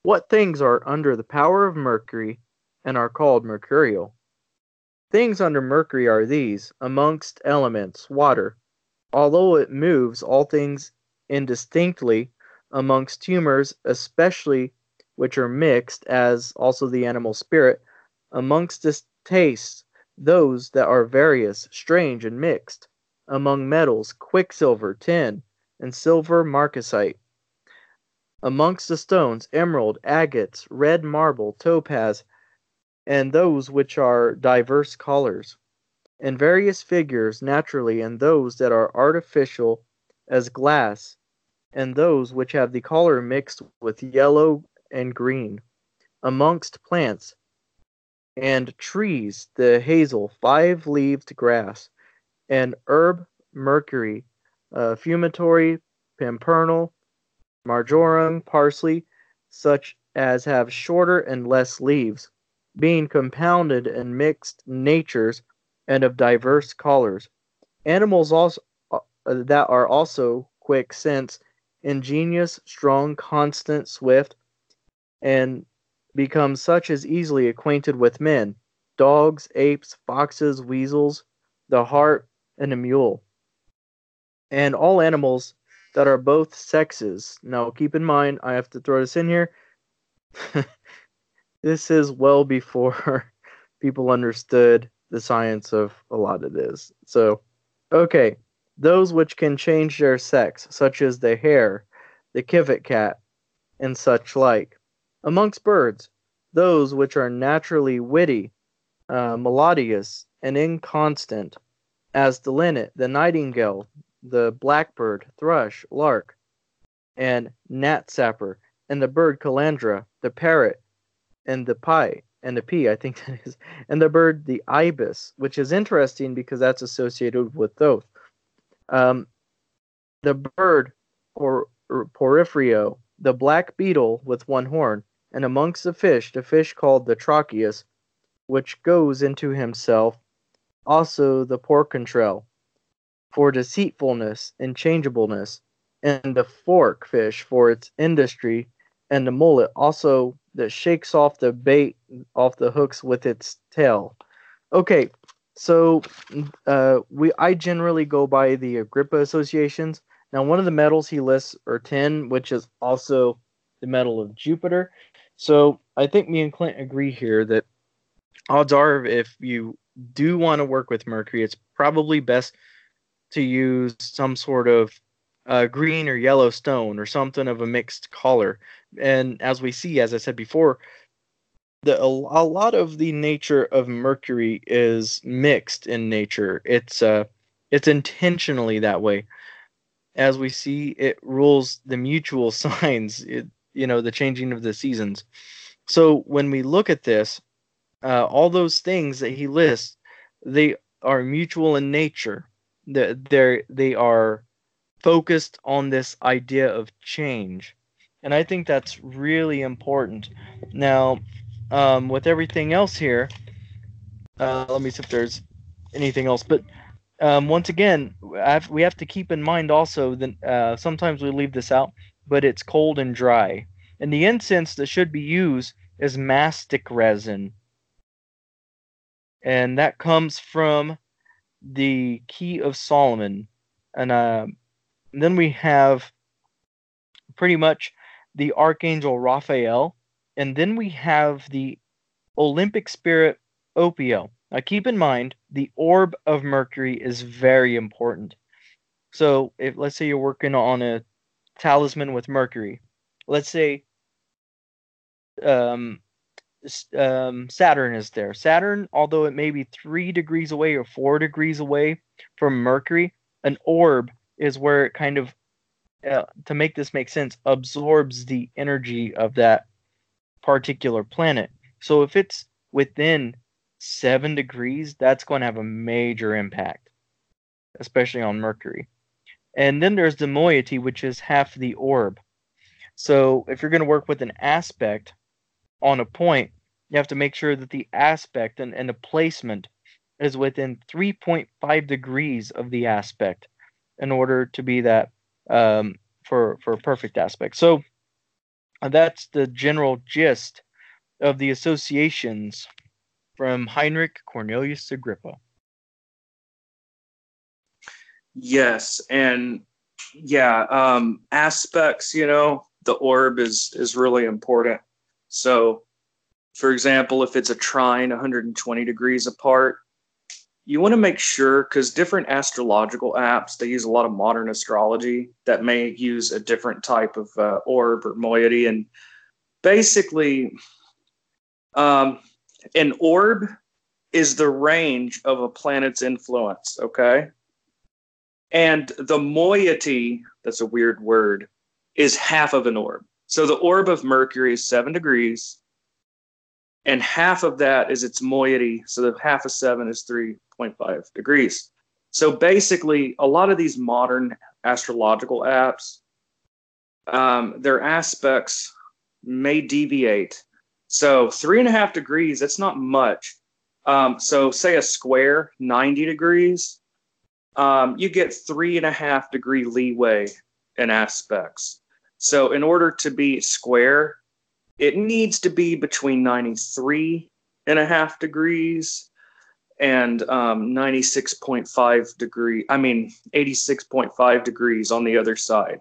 What things are under the power of Mercury and are called mercurial? Things under Mercury are these, amongst elements, water, although it moves all things indistinctly, amongst humours, especially which are mixed, as also the animal spirit, amongst tastes, those that are various, strange, and mixed, among metals, quicksilver, tin, and silver marcasite, amongst the stones, emerald, agates, red marble, topaz, and those which are diverse colours, and various figures naturally, and those that are artificial as glass, and those which have the colour mixed with yellow and green, amongst plants and trees, the hazel, five-leaved grass, and herb mercury, fumitory, pimpernel, marjoram, parsley, such as have shorter and less leaves, being compounded and mixed natures and of diverse colours. Animals also that are also quick, sense, ingenious, strong, constant, swift, and become such as easily acquainted with men, dogs, apes, foxes, weasels, the hart, and a mule, and all animals that are both sexes. Now, keep in mind, I have to throw this in here. This is well before people understood the science of a lot of this. So, okay, those which can change their sex, such as the hare, the civet cat, and such like. Amongst birds, those which are naturally witty, melodious, and inconstant, as the linnet, the nightingale, the blackbird, thrush, lark, and gnat sapper, and the bird calandra, the parrot, and the pea, I think that is, and the bird, the ibis, which is interesting because that's associated with those. The bird, porphyrio, the black beetle with one horn, and amongst the fish called the tracheus, which goes into himself, also the porcentrel, for deceitfulness and changeableness, and the fork fish for its industry, and the mullet also that shakes off the bait off the hooks with its tail. Okay, so I generally go by the Agrippa associations. Now, one of the metals he lists are tin, which is also the metal of Jupiter. So I think me and Clint agree here that odds are if you do want to work with Mercury, it's probably best to use some sort of green or yellow stone or something of a mixed color. And as we see, as I said before, a lot of the nature of Mercury is mixed in nature. It's intentionally that way. As we see, it rules the mutual signs. The changing of the seasons. So when we look at this, all those things that he lists, they are mutual in nature. They are focused on this idea of change, and I think that's really important. Now, with everything else here, let me see if there's anything else. But once again, we have to keep in mind also that sometimes we leave this out, but it's cold and dry. And the incense that should be used is mastic resin. And that comes from the Key of Solomon. And then we have pretty much the Archangel Raphael. And then we have the Olympic spirit Ophiel. Now keep in mind, the orb of Mercury is very important. So if let's say you're working on a talisman with Mercury, let's say um, Saturn is there. Saturn, although it may be 3 degrees away or 4 degrees away from Mercury, an orb is where it kind of, to make this make sense, absorbs the energy of that particular planet. So if it's within 7 degrees, that's going to have a major impact, especially on Mercury. And then there's the moiety, which is half the orb. So if you're going to work with an aspect on a point, you have to make sure that the aspect and the placement is within 3.5 degrees of the aspect in order to be that for a perfect aspect. So that's the general gist of the associations from Heinrich Cornelius Agrippa. Yes, and yeah, aspects, the orb is really important. So, for example, if it's a trine 120 degrees apart, you want to make sure, because different astrological apps, they use a lot of modern astrology that may use a different type of orb or moiety. And basically, an orb is the range of a planet's influence, okay? And the moiety, that's a weird word, is half of an orb. So the orb of Mercury is 7 degrees, and half of that is its moiety. So the half of 7 is 3.5 degrees. So basically, a lot of these modern astrological apps, their aspects may deviate. So 3.5 degrees, that's not much. So say a square, 90 degrees, you get 3.5 degree leeway in aspects. So in order to be square, it needs to be between 93.5 degrees and 86.5 degrees on the other side.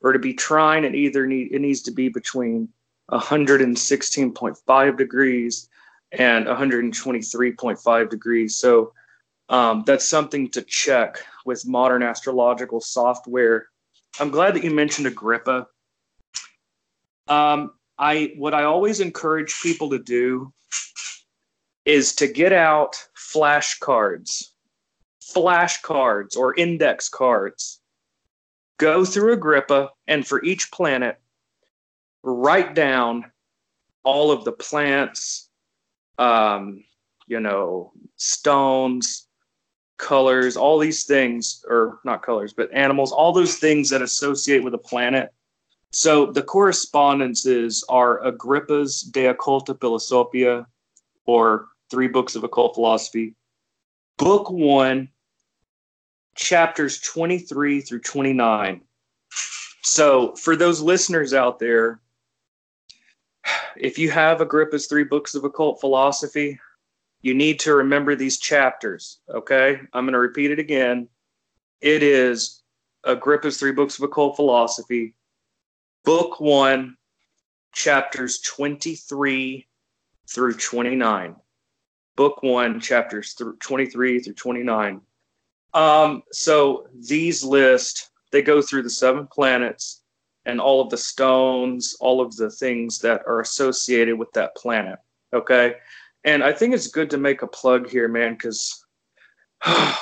Or to be trine, it needs to be between 116.5 degrees and 123.5 degrees. So that's something to check with modern astrological software. I'm glad that you mentioned Agrippa. What I always encourage people to do is to get out flashcards or index cards. Go through Agrippa, and for each planet, write down all of the plants, stones, colors, all these things, or not colors, but animals, all those things that associate with a planet. So the correspondences are Agrippa's De Occulta Philosophia, or 3 books of occult philosophy. Book 1, chapters 23 through 29. So for those listeners out there, if you have Agrippa's 3 books of occult philosophy, you need to remember these chapters, okay? I'm going to repeat it again. It is Agrippa's 3 books of occult philosophy, Book 1, chapters 23 through 29. Book 1, chapters 23 through 29. So these lists, they go through the 7 planets and all of the stones, all of the things that are associated with that planet, okay? And I think it's good to make a plug here, man, because,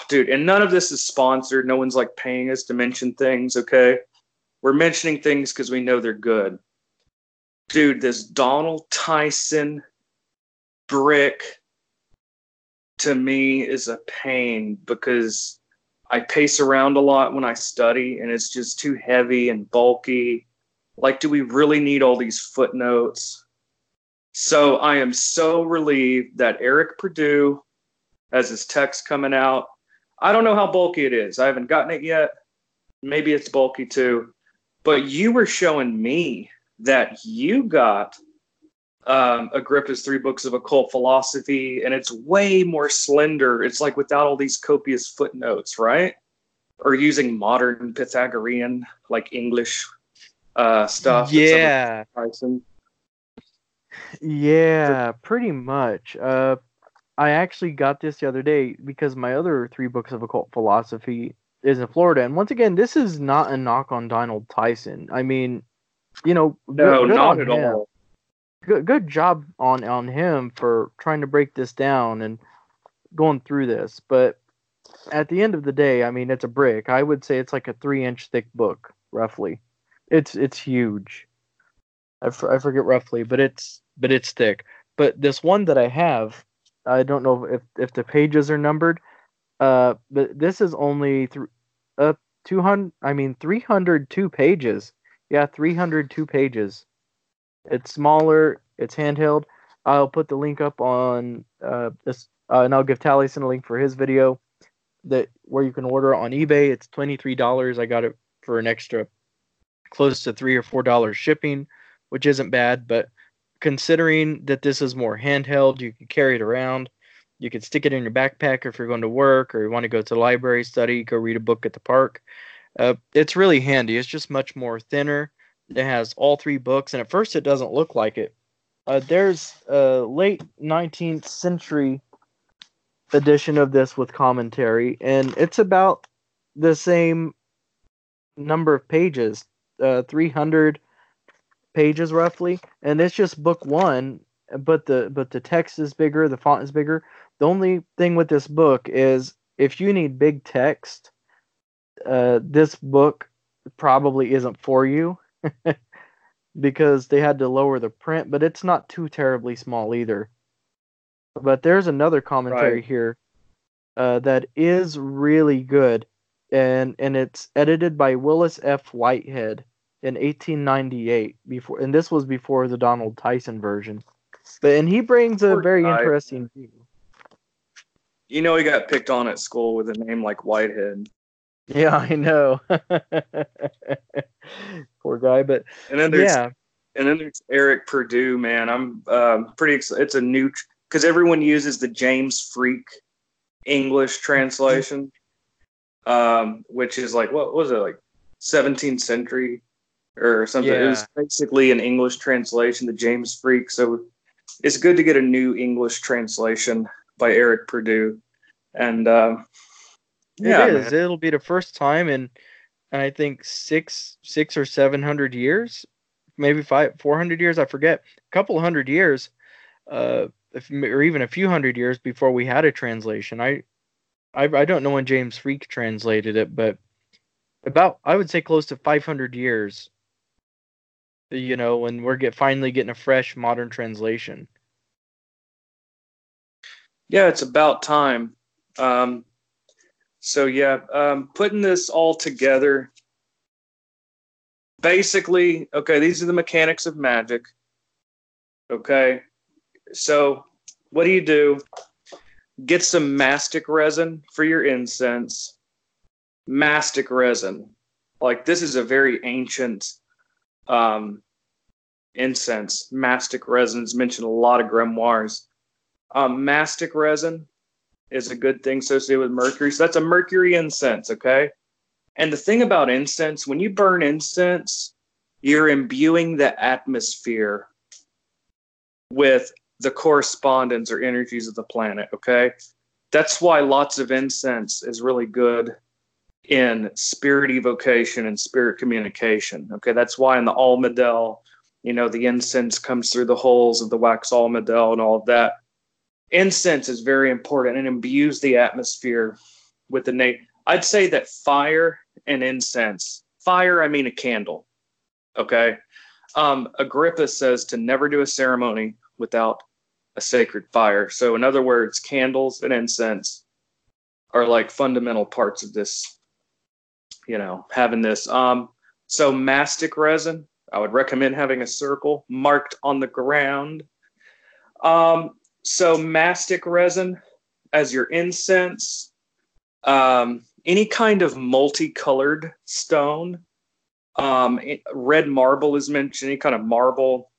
dude, and none of this is sponsored. No one's like paying us to mention things, okay? We're mentioning things because we know they're good. Dude, this Donald Tyson brick to me is a pain because I pace around a lot when I study and it's just too heavy and bulky. Like, do we really need all these footnotes? So I am so relieved that Eric Purdue has his text coming out. I don't know how bulky it is. I haven't gotten it yet. Maybe it's bulky too. But you were showing me that you got Agrippa's 3 Books of Occult Philosophy, and it's way more slender. It's like without all these copious footnotes, right? Or using modern Pythagorean, like English stuff. Yeah, Tyson. yeah, pretty much. I actually got this the other day because my other 3 books of occult philosophy is in Florida, and once again, this is not a knock on Donald Tyson. I mean, No, good not on at him. all. Good job on him for trying to break this down and going through this. But at the end of the day, I mean, it's a brick. I would say it's like a 3-inch thick book, roughly. It's huge. I forget roughly, but it's thick. But this one that I have, I don't know if the pages are numbered. But this is only 302 pages. Yeah, 302 pages. It's smaller. It's handheld. I'll put the link up on this, and I'll give Taliesin a link for his video where you can order it on eBay. It's $23. I got it for an extra close to $3 or $4 shipping, which isn't bad. But considering that this is more handheld, you can carry it around. You can stick it in your backpack if you're going to work or you want to go to the library, study, go read a book at the park. It's really handy. It's just much more thinner. It has all 3 books, and at first it doesn't look like it. There's a late 19th century edition of this with commentary, and it's about the same number of pages, 300 pages roughly, and it's just book 1, but the text is bigger, the font is bigger. The only thing with this book is if you need big text, this book probably isn't for you. Because they had to lower the print, but it's not too terribly small either. But there's another commentary here that is really good, and it's edited by Willis F. Whitehead in 1898. And this was before the Donald Tyson version. And he brings a very interesting view. You know, he got picked on at school with a name like Whitehead. Yeah, I know. Poor guy, but and then there's Eric Purdue, man. I'm pretty excited. It's a new because everyone uses the James Freak English translation, which is like what was it, like 17th century or something. Yeah. It was basically an English translation, the James Freak. So it's good to get a new English translation by Eric Purdue, and it is. Man. It'll be the first time in I think 600 or 700 years, maybe 400 years. I forget. A couple hundred years, or even a few hundred years before we had a translation. I don't know when James Freak translated it, but I would say close to 500 years. You know, when we're finally getting a fresh modern translation. Yeah, it's about time. So yeah, putting this all together, basically, okay, these are the mechanics of magic. Okay, so what do? Get some mastic resin for your incense. Mastic resin. Like, this is a very ancient incense. Mastic resin is mentioned in a lot of grimoires. Mastic resin is a good thing associated with Mercury. So that's a Mercury incense, okay? And the thing about incense, when you burn incense, you're imbuing the atmosphere with the correspondence or energies of the planet, okay? That's why lots of incense is really good in spirit evocation and spirit communication, okay? That's why in the almadel, you know, the incense comes through the holes of the wax almadel and all of that. Incense is very important and imbues the atmosphere with the I'd say that fire and incense, fire, I mean a candle, okay? Agrippa says to never do a ceremony without a sacred fire. So in other words, candles and incense are like fundamental parts of this, having this. So mastic resin, I would recommend having a circle marked on the ground. So mastic resin as your incense, any kind of multicolored stone, red marble is mentioned, any kind of marble.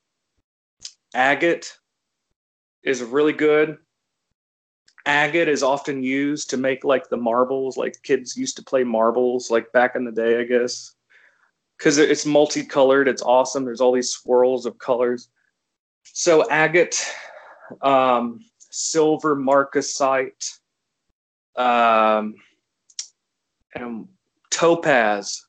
Agate is really good. Agate is often used to make like the marbles, like kids used to play marbles like back in the day, I guess, because it's multicolored. It's awesome. There's all these swirls of colors. So agate, silver marcasite, and topaz.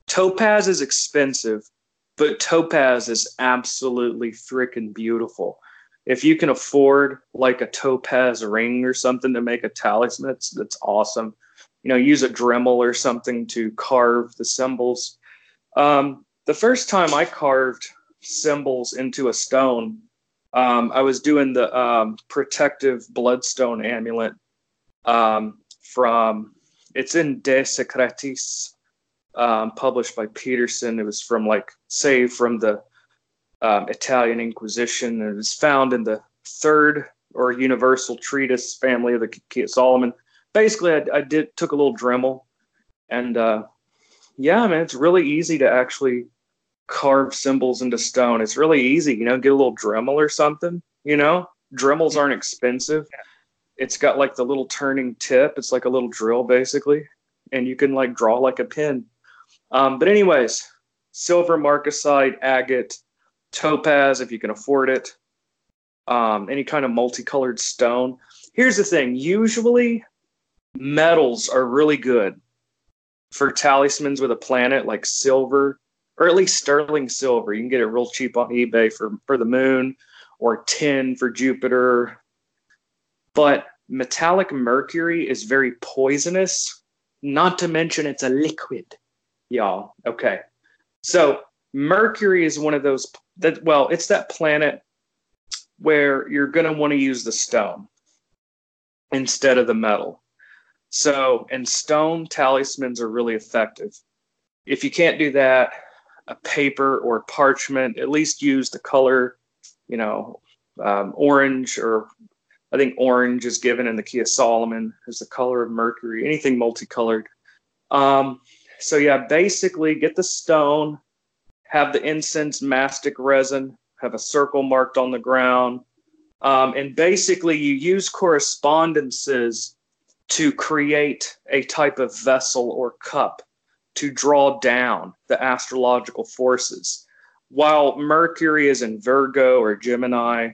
Topaz is expensive, but topaz is absolutely freaking beautiful. If you can afford like a topaz ring or something to make a talisman, that's awesome. Use a Dremel or something to carve the symbols. The first time I carved symbols into a stone, I was doing the protective bloodstone amulet it's in De Secretis, published by Peterson. It was saved from the Italian Inquisition. It was found in the third or universal treatise family of the Key of Solomon. Basically, I took a little Dremel, and yeah, man, it's really easy to actually carve symbols into stone. It's really easy, get a little Dremel or something. Dremels aren't expensive. It's got like the little turning tip. It's like a little drill, basically, and you can like draw like a pin. But anyways, silver marcasite, agate, topaz, if you can afford it, any kind of multicolored stone. Here's the thing. Usually metals are really good for talismans with a planet, like silver, or at least sterling silver. You can get it real cheap on eBay for the moon, or tin for Jupiter. But metallic mercury is very poisonous, not to mention it's a liquid, y'all. Okay. So Mercury is one of those it's that planet where you're going to want to use the stone instead of the metal. So, and stone talismans are really effective. If you can't do that, a paper or parchment, at least use the color, orange, or I think orange is given in the Key of Solomon as the color of Mercury, anything multicolored. So yeah, basically get the stone, have the incense mastic resin, have a circle marked on the ground. And basically you use correspondences to create a type of vessel or cup to draw down the astrological forces. While Mercury is in Virgo or Gemini,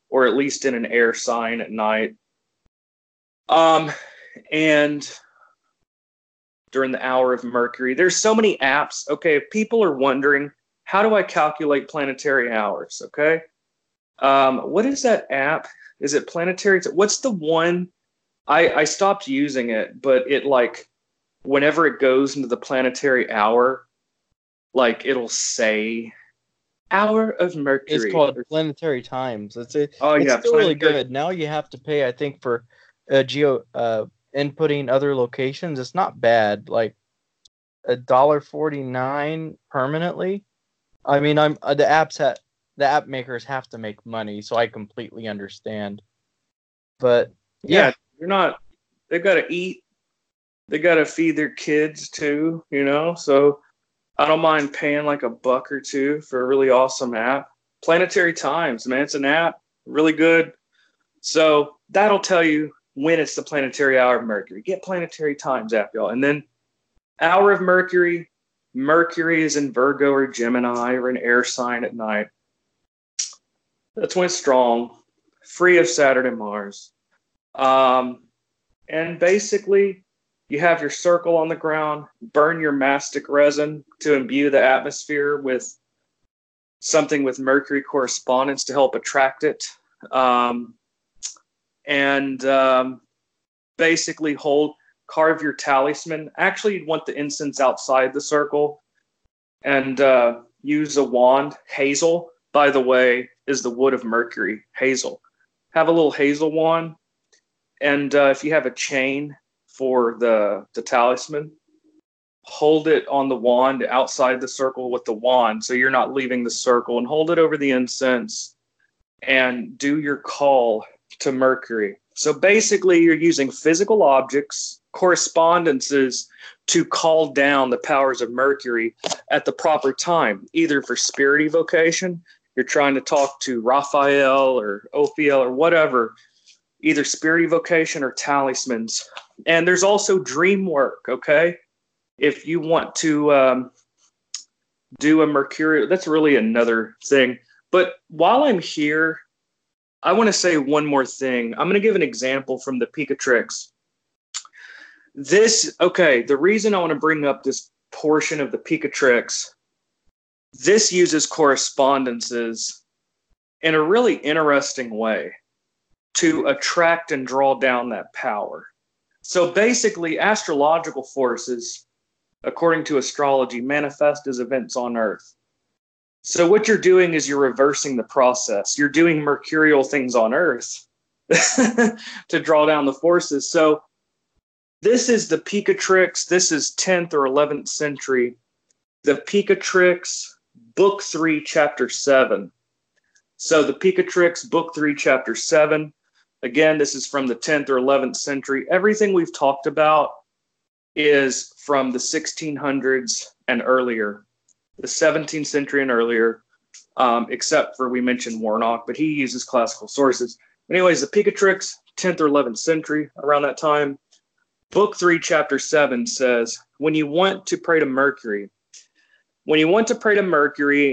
or at least in an air sign at night. And during the hour of Mercury, there's so many apps. Okay, if people are wondering, how do I calculate planetary hours? Okay. What is that app? Is it Planetary? What's the one? I stopped using it, but it whenever it goes into the planetary hour, it'll say hour of Mercury. It's called Planetary Times. It's yeah, still really good. Now you have to pay, I think, for inputting other locations. It's not bad. Like $1.49 permanently. I mean, the app makers have to make money, so I completely understand. But yeah, they've got to eat. They got to feed their kids too, so I don't mind paying like $1 or $2 for a really awesome app. Planetary Times, man, it's an app, really good. So that'll tell you when it's the planetary hour of Mercury. Get Planetary Times app, y'all. And then hour of Mercury, Mercury is in Virgo or Gemini or an air sign at night. That's when it's strong, free of Saturn and Mars. And basically, you have your circle on the ground, burn your mastic resin to imbue the atmosphere with something with Mercury correspondence to help attract it. Basically carve your talisman. Actually, you'd want the incense outside the circle and use a wand. Hazel, by the way, is the wood of Mercury, hazel. have a little hazel wand, and if you have a chain for the talisman, hold it on the wand outside the circle with the wand, so you're not leaving the circle, and hold it over the incense and do your call to Mercury. So basically, you're using physical objects, correspondences, to call down the powers of Mercury at the proper time, either for spirit evocation, you're trying to talk to Raphael or Ophiel or whatever, either spirit evocation or talismans. And there's also dream work, okay? If you want to do a mercurial, that's really another thing. But while I'm here, I want to say one more thing. I'm going to give an example from the Picatrix. The reason I want to bring up this portion of the Picatrix, this uses correspondences in a really interesting way to attract and draw down that power. So basically, astrological forces, according to astrology, manifest as events on Earth. So what you're doing is you're reversing the process. You're doing mercurial things on Earth to draw down the forces. So this is the Picatrix. This is 10th or 11th century. The Picatrix, Book 3, Chapter 7. So the Picatrix, Book 3, Chapter 7. Again, this is from the 10th or 11th century. Everything we've talked about is from the 1600s and earlier, the 17th century and earlier, except for we mentioned Warnock, but he uses classical sources. Anyways, the Picatrix, 10th or 11th century, around that time, Book 3, Chapter 7 says, when you want to pray to Mercury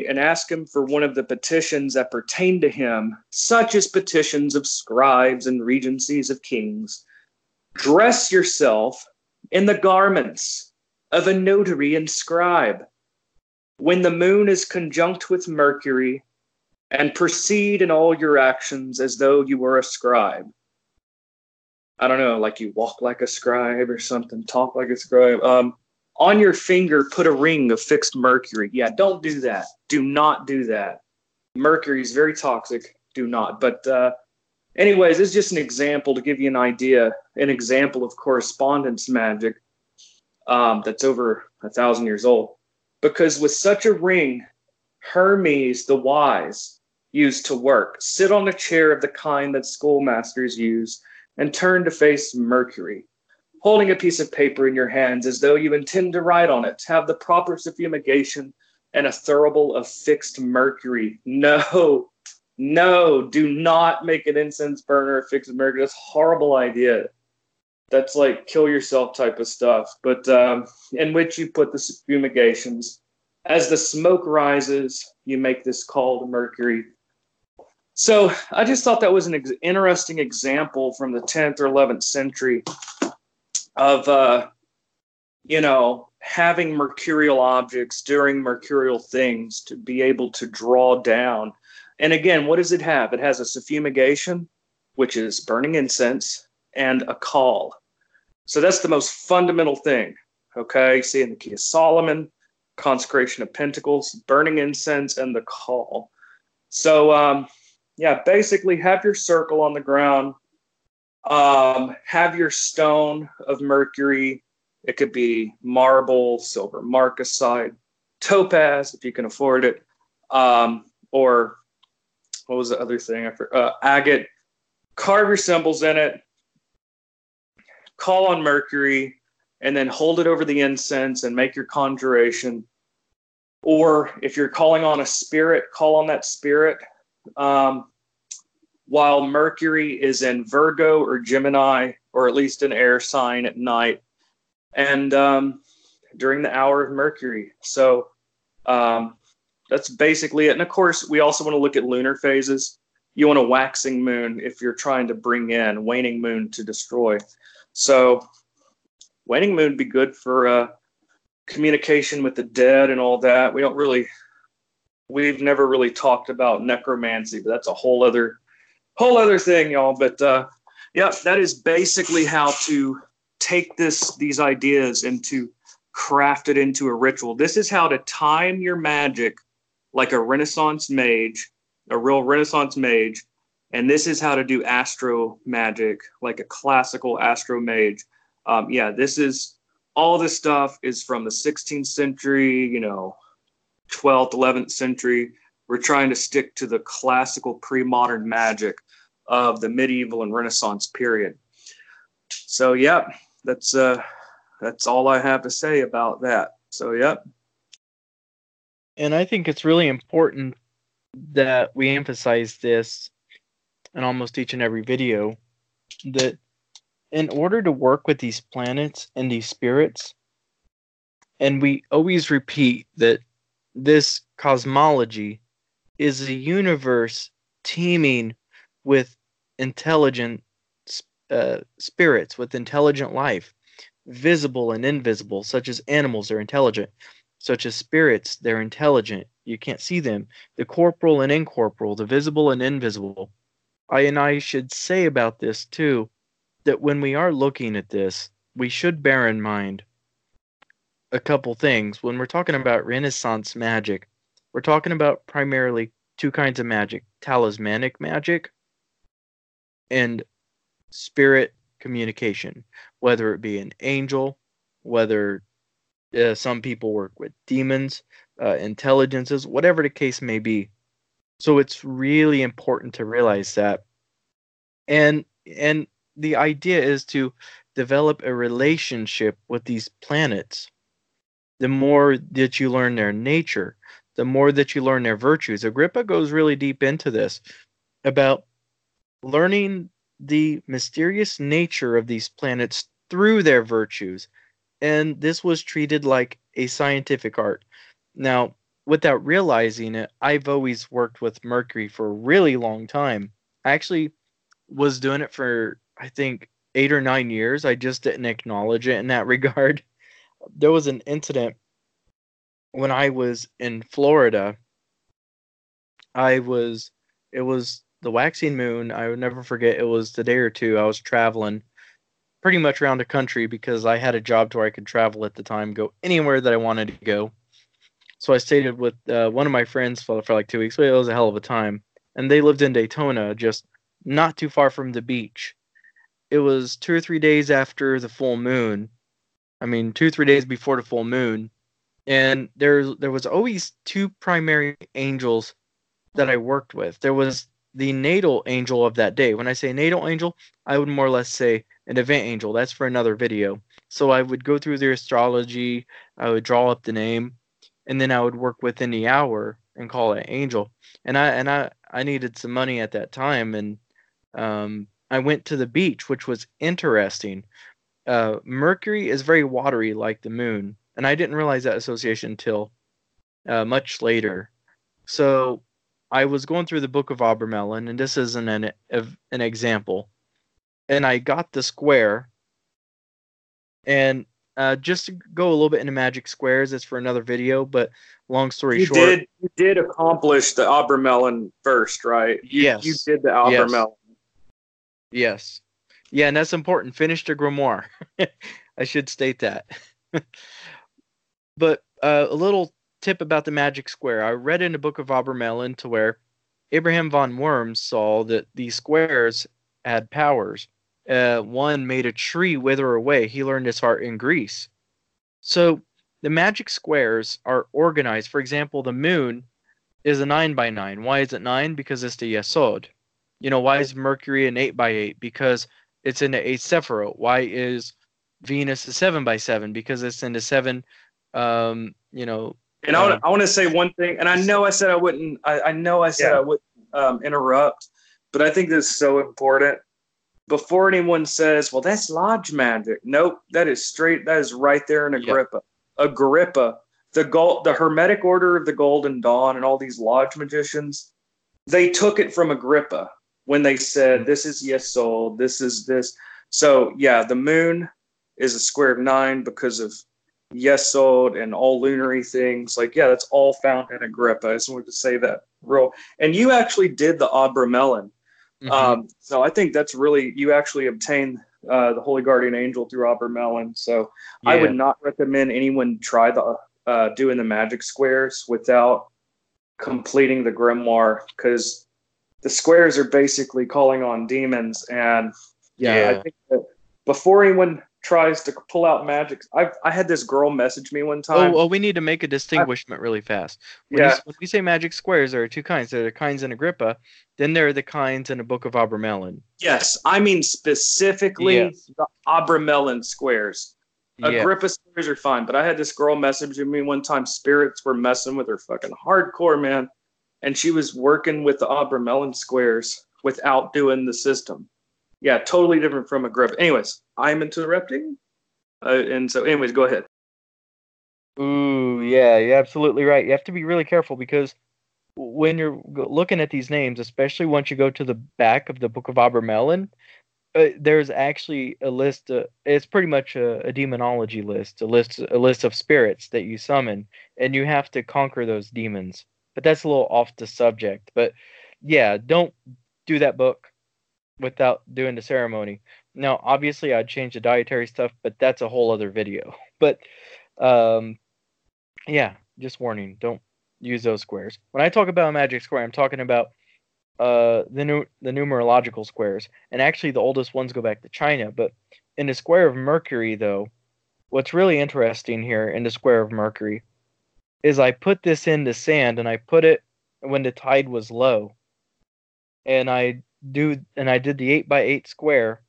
and ask him for one of the petitions that pertain to him, such as petitions of scribes and regencies of kings, dress yourself in the garments of a notary and scribe, when the moon is conjunct with Mercury, and proceed in all your actions as though you were a scribe. I don't know, like you walk like a scribe or something, talk like a scribe. On your finger, put a ring of fixed Mercury. Yeah, don't do that. Do not do that. Mercury is very toxic. Do not. But anyways, it's just an example to give you an idea, an example of correspondence magic that's over 1,000 years old. Because with such a ring, Hermes the wise used to work. Sit on a chair of the kind that schoolmasters use and turn to face Mercury, holding a piece of paper in your hands as though you intend to write on it. Have the proper suffumigation and a thurible of fixed Mercury. No, do not make an incense burner of fixed Mercury. That's a horrible idea. That's like kill yourself type of stuff. But in which you put the suffumigations. As the smoke rises, you make this call to Mercury. So I just thought that was an interesting example from the 10th or 11th century of, having mercurial objects during mercurial things to be able to draw down. And again, what does it have? It has a suffumigation, which is burning incense, and a call. So that's the most fundamental thing, okay? See in the Key of Solomon, consecration of pentacles, burning incense, and the call. So, basically have your circle on the ground. Have your stone of Mercury. It could be marble, silver marcasite, topaz, if you can afford it. Or what was the other thing? Agate. Carve your symbols in it. Call on Mercury, and then hold it over the incense and make your conjuration. Or if you're calling on a spirit, call on that spirit. While Mercury is in Virgo or Gemini, or at least an air sign at night, and during the hour of Mercury. So that's basically it. And of course, we also want to look at lunar phases. You want a waxing moon if you're trying to bring in waning moon to destroy. So waning moon would be good for communication with the dead and all that. We've never really talked about necromancy, but that's a whole other thing, y'all. But that is basically how to take these ideas and to craft it into a ritual. This is how to time your magic like a Renaissance mage, a real Renaissance mage, And this is how to do astro magic, like a classical astro mage. All this stuff is from the 16th century, 12th, 11th century. We're trying to stick to the classical pre-modern magic of the medieval and Renaissance period. So, that's all I have to say about that. So, And I think it's really important that we emphasize this in almost each and every video, that in order to work with these planets and these spirits, and we always repeat that this cosmology is a universe teeming with intelligent spirits, with intelligent life, visible and invisible, such as animals are intelligent, such as spirits, they're intelligent. You can't see them. The corporal and incorporeal, the visible and invisible. I should say about this too, that when we are looking at this, we should bear in mind a couple things. When we're talking about Renaissance magic, we're talking about primarily two kinds of magic: talismanic magic and spirit communication, whether it be an angel, whether some people work with demons, intelligences, whatever the case may be. So it's really important to realize that. And the idea is to develop a relationship with these planets. The more that you learn their nature, the more that you learn their virtues. Agrippa goes really deep into this about learning the mysterious nature of these planets through their virtues. And this was treated like a scientific art. Now, without realizing it, I've always worked with Mercury for a really long time. I actually was doing it for, I think, 8 or 9 years. I just didn't acknowledge it in that regard. There was an incident when I was in Florida. It was the waxing moon. I would never forget. It was the day or two I was traveling pretty much around the country because I had a job to where I could travel at the time, go anywhere that I wanted to go. So I stayed with one of my friends for like 2 weeks. But it was a hell of a time. And they lived in Daytona, just not too far from the beach. It was 2 or 3 days after the full moon. 2 or 3 days before the full moon. And there was always two primary angels that I worked with. There was the natal angel of that day. When I say natal angel, I would more or less say an event angel. That's for another video. So I would go through their astrology, I would draw up the name, and then I would work within the hour and call it angel. And I needed some money at that time, and I went to the beach, which was interesting. Mercury is very watery like the moon, and I didn't realize that association until much later. So I was going through the Book of Obermelin, and this is an example. And I got the square, and just to go a little bit into magic squares, it's for another video, but long story short. You did accomplish the Obermelin first, right? Yes. You did the Obermelin. Yes. Yeah, and that's important. Finish the grimoire. I should state that. But a little tip about the magic square. I read in the Book of Obermelin to where Abraham von Worms saw that these squares had powers. One made a tree wither away. He learned this art in Greece. So the magic squares are organized. For example, the moon is a 9 by 9. Why is it 9? Because it's the Yesod. Why is Mercury an 8 by 8? Because it's in the 8 Sephiroth. Why is Venus a 7 by 7? Because it's in the 7, And I want to say one thing, and I know I said I wouldn't. I know I said I wouldn't interrupt, but I think this is so important. Before anyone says, "Well, that's lodge magic," nope, that is right there in Agrippa. Yep. Agrippa, the Hermetic Order of the Golden Dawn, and all these lodge magicians, they took it from Agrippa when they said, "This is Yesod, this is this." So yeah, the moon is a square of 9 because of Yesod and all lunary things. That's all found in Agrippa. I just wanted to say that and you actually did the Obermelin. Mm-hmm. So I think that's really, you actually obtained the Holy Guardian Angel through Obermelin. So yeah. I would not recommend anyone try doing the magic squares without completing the grimoire, because the squares are basically calling on demons. And yeah, I Yeah. think that before anyone tries to pull out magic, I had this girl message me one time. We need to make a distinguishment really fast. Yeah, When we say magic squares, there are two kinds. There are the kinds in Agrippa, then there are the kinds in the Book of Abramelin. yes, I mean specifically Yes. the Abramelin squares. Yes. Agrippa squares are fine, but I had this girl message me one time. Spirits were messing with her fucking hardcore, man, and she was working with the Abramelin squares without doing the system. Yeah, totally different from Agrippa. Anyways, I'm interrupting, and so anyways, go ahead. Ooh, yeah, you're absolutely right. You have to be really careful because when you're looking at these names, especially once you go to the back of the Book of Abramelin, there's actually a list. It's pretty much a demonology list, a list of spirits that you summon, and you have to conquer those demons. But that's a little off the subject. But yeah, don't do that book without doing the ceremony. Now, obviously, I'd change the dietary stuff, but that's a whole other video. But um, yeah, just warning, don't use those squares. When I talk about a magic square, I'm talking about the numerological squares, and actually the oldest ones go back to China. But in the square of Mercury, though, what's really interesting here in the square of Mercury is I put this in the sand, and I put it when the tide was low, and I did the 8 by 8 square,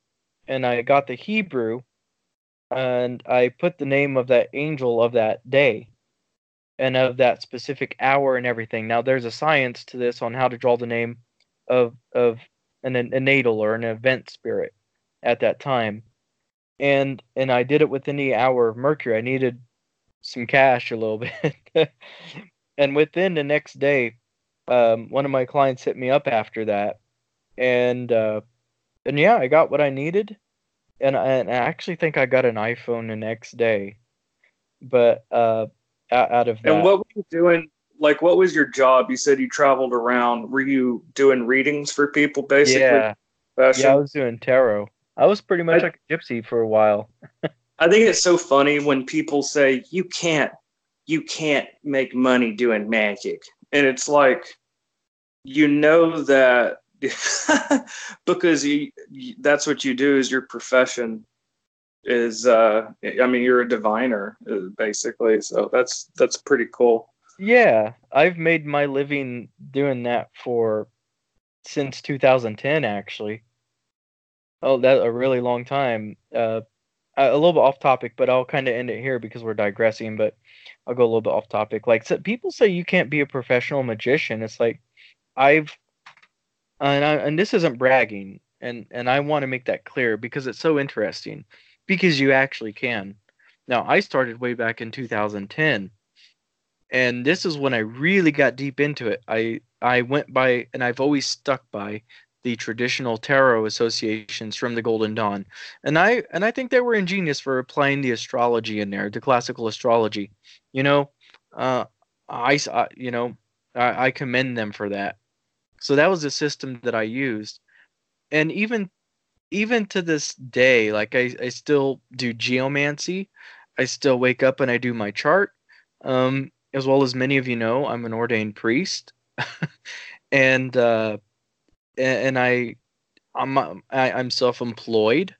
and I got the Hebrew, and I put the name of that angel of that day and of that specific hour and everything. Now there's a science to this on how to draw the name of a natal or an event spirit at that time. And I did it within the hour of Mercury. I needed some cash a little bit. And within the next day, one of my clients hit me up after that, and yeah, I got what I needed, and I actually think I got an iPhone the next day. But out of And that, what were you doing? Like, what was your job? You said you traveled around. Were you doing readings for people, basically? yeah, yeah, I Fashion. was doing tarot. I was pretty much I like a gypsy for a while. I think it's so funny when people say you can't make money doing magic, and it's like you know that because that's what you do is your profession is I mean you're a diviner basically, so that's pretty cool. Yeah, I've made my living doing that for since 2010, actually. Oh, that a really long time. A little bit off topic, but I'll kind of end it here because we're digressing. But I'll go a little bit off topic. Like, so people say you can't be a professional magician. It's like I've and this isn't bragging, and I want to make that clear because it's so interesting. Because you actually can. Now, I started way back in 2010, and this is when I really got deep into it. I went by, and I've always stuck by the traditional tarot associations from the Golden Dawn, and I think they were ingenious for applying the astrology in there, the classical astrology. You know, uh, you know, I commend them for that. So that was the system that I used, and even to this day, like I still do geomancy. I still wake up and I do my chart. As well as many of you know, I'm an ordained priest, and and I'm self-employed.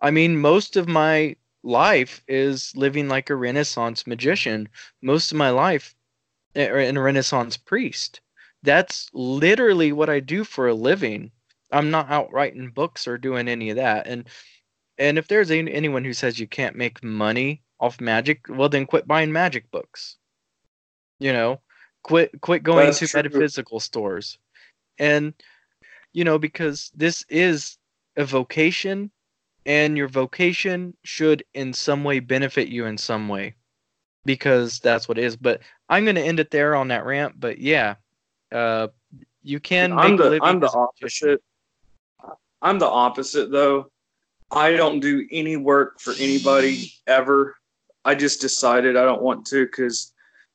I mean, most of my life is living like a Renaissance magician. Most of my life, and a Renaissance priest. That's literally what I do for a living. I'm not out writing books or doing any of that. And if there's anyone who says you can't make money off magic, well then quit buying magic books. You know, quit going That's to true. metaphysical stores. And because this is a vocation, and your vocation should in some way benefit you in some way, because that's what it is. But I'm going to end it there on that rant. But yeah, uh, you can I'm make a the living I'm the as a magician. opposite. I'm the opposite though. I don't do any work for anybody ever. I just decided I don't want to because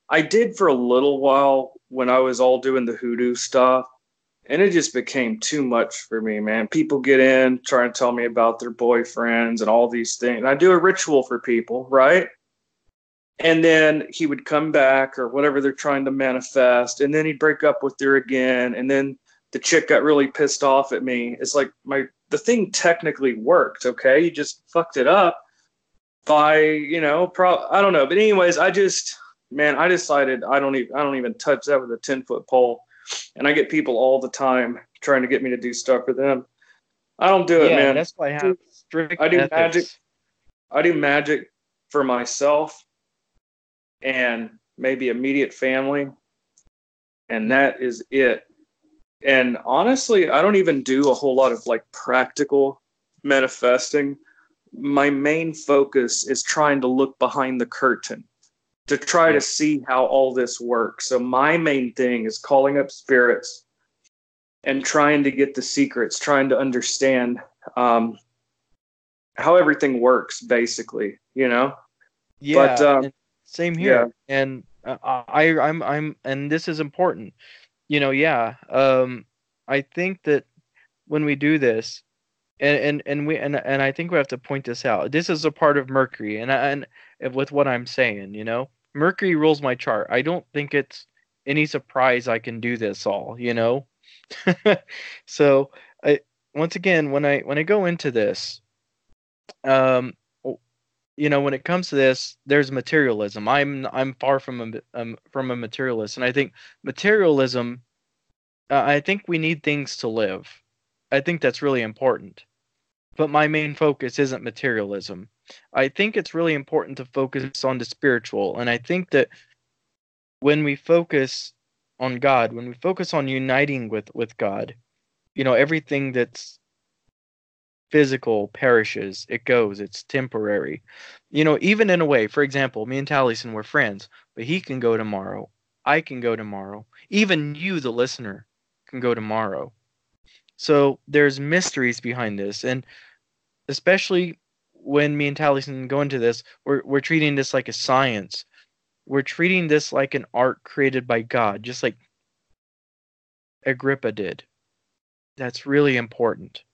I did for a little while when I was all doing the hoodoo stuff, and it just became too much for me, man. People get in, try and tell me about their boyfriends and all these things. And I do a ritual for people, right? And then he would come back or whatever they're trying to manifest, and then he'd break up with her again, and then the chick got really pissed off at me. It's like the thing technically worked, okay? You just fucked it up by, I don't know. But anyways, I decided I don't even touch that with a 10-foot pole. And I get people all the time trying to get me to do stuff for them. I don't do it, man. That's why I have strict I do ethics. magic. I do magic for myself and maybe immediate family, and that is it. And honestly, I don't even do a whole lot of like practical manifesting. My main focus is trying to look behind the curtain to try to see how all this works. So my main thing is calling up spirits and trying to get the secrets, trying to understand how everything works, basically, Yeah, But same here. Yeah. And I'm, and this is important. I think that when we do this, and I think we have to point this out. This is a part of Mercury, and with what I'm saying, Mercury rules my chart. I don't think it's any surprise I can do this all, So, once again, when I go into this, when it comes to this, there's materialism. I'm far from a materialist, and I think materialism. I think we need things to live. I think that's really important. But my main focus isn't materialism. I think it's really important to focus on the spiritual, and I think that when we focus on God, when we focus on uniting with God, everything that's physical perishes. It goes. It's temporary. Even in a way, for example, me and Taliesin were friends, but he can go tomorrow. I can go tomorrow. Even you, the listener, can go tomorrow. So there's mysteries behind this, and especially when me and Taliesin go into this, we're treating this like a science. We're treating this like an art created by God, just like Agrippa did. That's really important.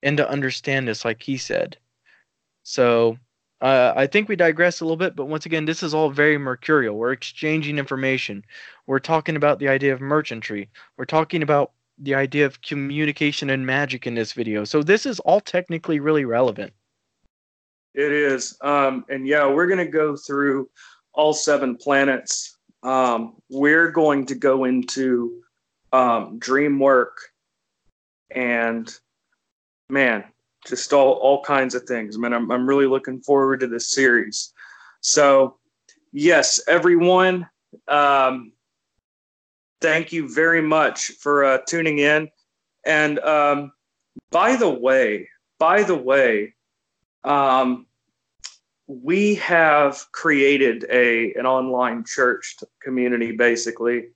And to understand this, like he said. So I think we digress a little bit, but once again, this is all very mercurial. We're exchanging information. We're talking about the idea of merchantry. We're talking about the idea of communication and magic in this video. So this is all technically really relevant. It is. And yeah, we're going to go through all 7 planets. We're going to go into dream work and, man, just all kinds of things. Man, I'm really looking forward to this series. So, yes, everyone, thank you very much for tuning in. And by the way, we have created an online church community, basically.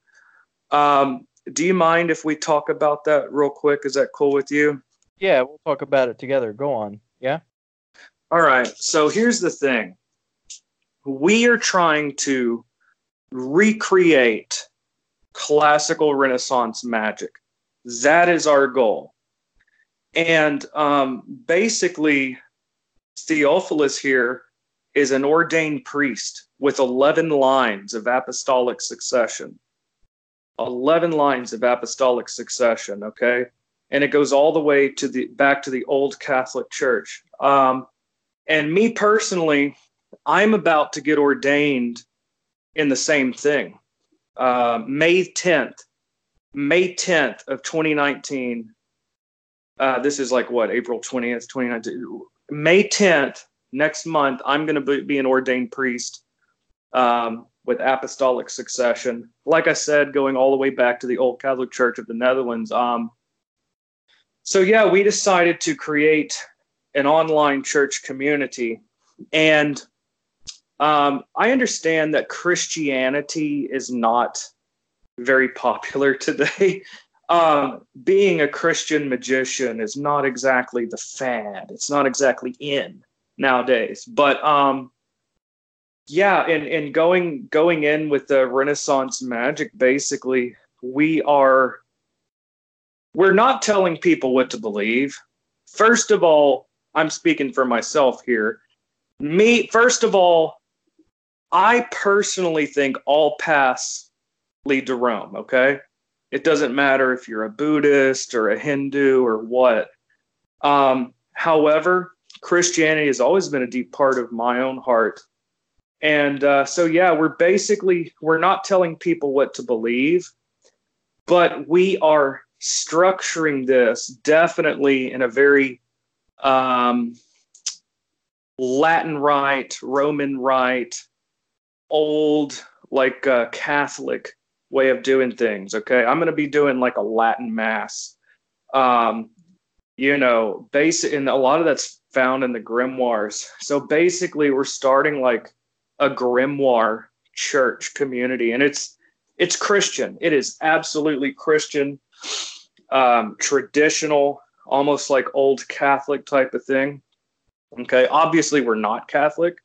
Do you mind if we talk about that real quick? Is that cool with you? Yeah, we'll talk about it together. Go on. Yeah? All right. So here's the thing. We are trying to recreate classical Renaissance magic. That is our goal. And basically, Theophilos here is an ordained priest with 11 lines of apostolic succession. 11 lines of apostolic succession, okay? And it goes all the way to back to the old Catholic Church. And me personally, I'm about to get ordained in the same thing. May 10th of 2019. This is like what, April 20th, 2019. May 10th, next month, I'm going to be an ordained priest with apostolic succession. Like I said, going all the way back to the old Catholic Church of the Netherlands. So yeah, we decided to create an online church community. And I understand that Christianity is not very popular today. Being a Christian magician is not exactly the fad. It's not exactly in nowadays. But yeah, and going in with the Renaissance magic, basically, we're not telling people what to believe. First of all, I'm speaking for myself here. First of all, I personally think all paths lead to Rome, okay? It doesn't matter if you're a Buddhist or a Hindu or what. However, Christianity has always been a deep part of my own heart. And so, yeah, we're not telling people what to believe, but we are structuring this definitely in a very Latin Rite, Roman Rite, old, like Catholic way of doing things. Okay. I'm going to be doing like a Latin mass. And a lot of that's found in the grimoires. So basically we're starting like a grimoire church community, and it's Christian. It is absolutely Christian, traditional, almost like old Catholic type of thing. Okay. Obviously we're not Catholic.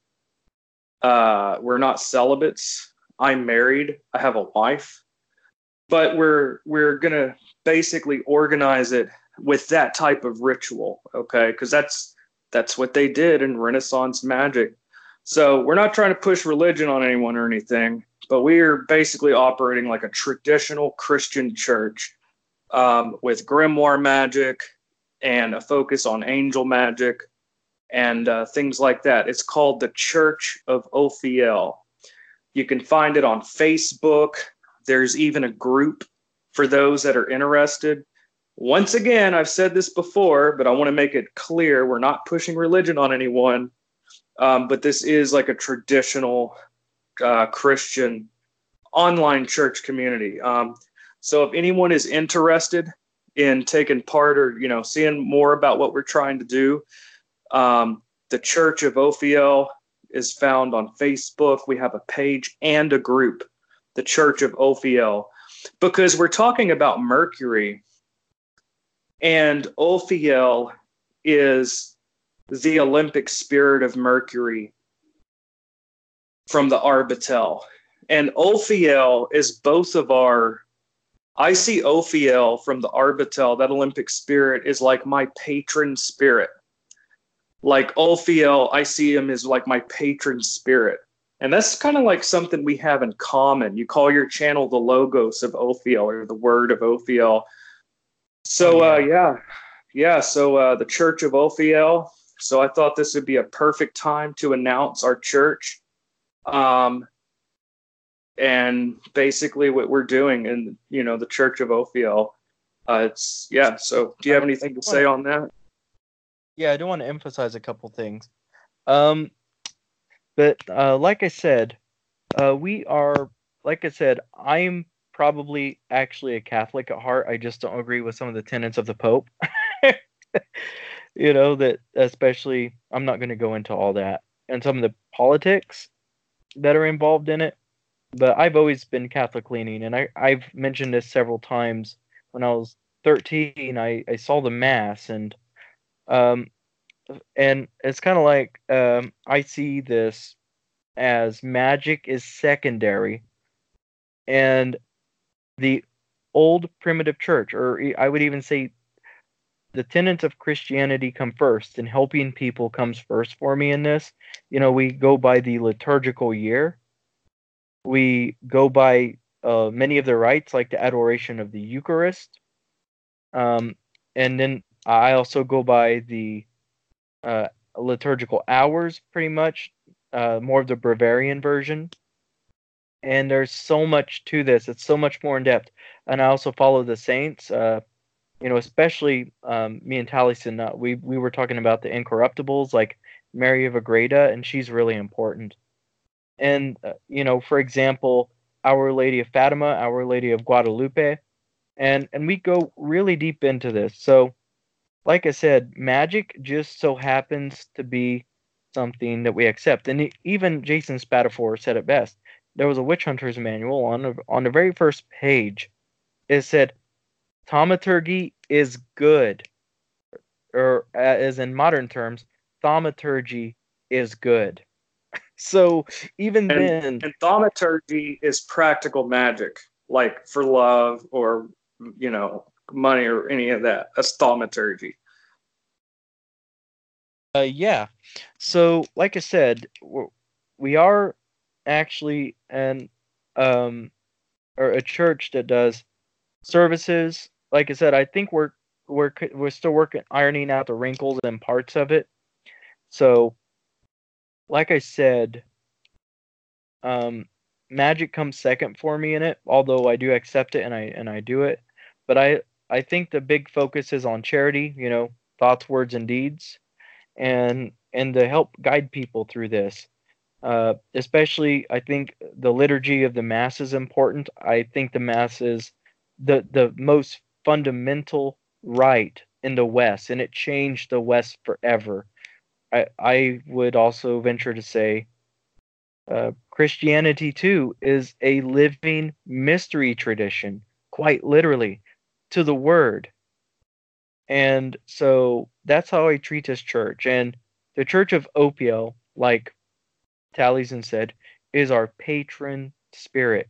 We're not celibates. I'm married. I have a wife, but we're gonna basically organize it with that type of ritual, okay? Because that's what they did in Renaissance magic. So we're not trying to push religion on anyone or anything, but we're basically operating like a traditional Christian church, with grimoire magic and a focus on angel magic and things like that. It's called the Church of Ophiel. You can find it on Facebook. There's even a group for those that are interested. Once again, I've said this before, but I want to make it clear, we're not pushing religion on anyone, but this is like a traditional Christian online church community. So if anyone is interested in taking part or, seeing more about what we're trying to do, the Church of Ophiel is found on Facebook. We have a page and a group, the Church of Ophiel, because we're talking about Mercury, and Ophiel is the Olympic spirit of Mercury from the Arbitel. And Ophiel is both of I see Ophiel from the Arbitel, that Olympic spirit, is like my patron spirit. Like Ophiel, I see him as like my patron spirit. And that's kind of like something we have in common. You call your channel the Logos of Ophiel, or the Word of Ophiel. So, So the Church of Ophiel. So I thought this would be a perfect time to announce our church. And basically what we're doing in, the Church of Ophiel. So do you have anything to say on that? Yeah, I do want to emphasize a couple things. But like I said, I'm probably actually a Catholic at heart. I just don't agree with some of the tenets of the Pope. That especially, I'm not going to go into all that and some of the politics that are involved in it. But I've always been Catholic leaning, and I've mentioned this several times. When I was 13, I saw the Mass, and it's kind of like, I see this as magic is secondary, and the old primitive church, or I would even say the tenets of Christianity come first, and helping people comes first for me in this. We go by the liturgical year. We go by many of the rites, like the adoration of the Eucharist. And then I also go by the liturgical hours, pretty much, more of the Bavarian version. And there's so much to this. It's so much more in depth. And I also follow the saints, especially me and Taliesin. We were talking about the incorruptibles, like Mary of Agreda, and she's really important. And, for example, Our Lady of Fatima, Our Lady of Guadalupe. And we go really deep into this. So, like I said, magic just so happens to be something that we accept. And even Jason Spatafor said it best. There was a witch hunter's manual on the very first page. It said, thaumaturgy is good. Or, as in modern terms, thaumaturgy is good. So even then, and thaumaturgy is practical magic, like for love or money or any of that. That's thaumaturgy. Yeah. So, like I said, we are actually or a church that does services. Like I said, I think we're still working ironing out the wrinkles and parts of it. So, like I said, um, magic comes second for me in it, although I do accept it and I do it. But I think the big focus is on charity, thoughts, words, and deeds, and to help guide people through this. Especially, I think the liturgy of the Mass is important. I think the Mass is the most fundamental rite in the West, and it changed the West forever. I would also venture to say Christianity, too, is a living mystery tradition, quite literally, to the Word. And so that's how I treat this church. And the Church of Ophiel, like Taliesin said, is our patron spirit.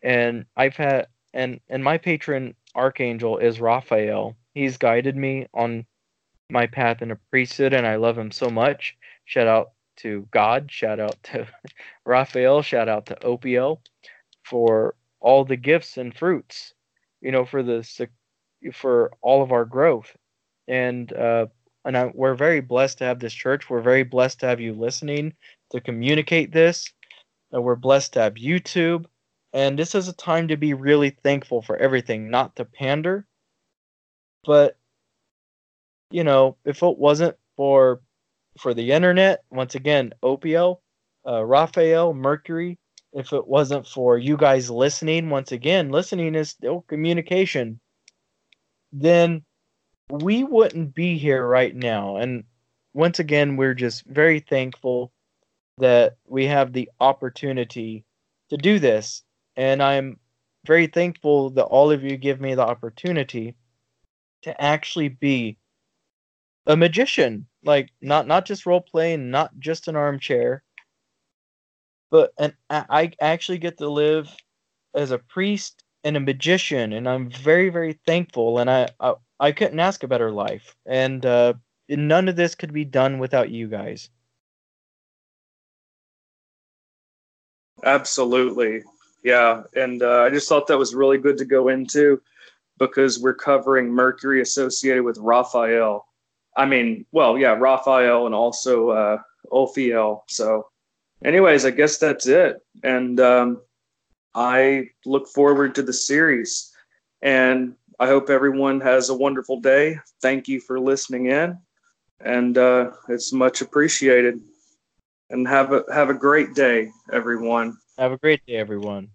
And I've had and my patron archangel is Raphael. He's guided me on my path in a priesthood, and I love him so much. Shout out to God, shout out to Raphael, shout out to Ophiel for all the gifts and fruits, for all of our growth. And we're very blessed to have this church. We're very blessed to have you listening to communicate this. We're blessed to have YouTube. And this is a time to be really thankful for everything, not to pander. But, if it wasn't for the internet, once again, Ophiel, Raphael, Mercury, if it wasn't for you guys listening, once again, listening is still communication, then we wouldn't be here right now. And once again, we're just very thankful that we have the opportunity to do this. And I'm very thankful that all of you give me the opportunity to actually be a magician, like not just role playing, not just an armchair, but I actually get to live as a priest and a magician, and I'm very, very thankful. And I couldn't ask a better life, and none of this could be done without you guys. Absolutely. Yeah. And I just thought that was really good to go into because we're covering Mercury associated with Raphael. I mean, well, yeah, Raphael and also Ophiel. So, anyways, I guess that's it. And I look forward to the series. And I hope everyone has a wonderful day. Thank you for listening in. And it's much appreciated. And have a great day, everyone. Have a great day, everyone.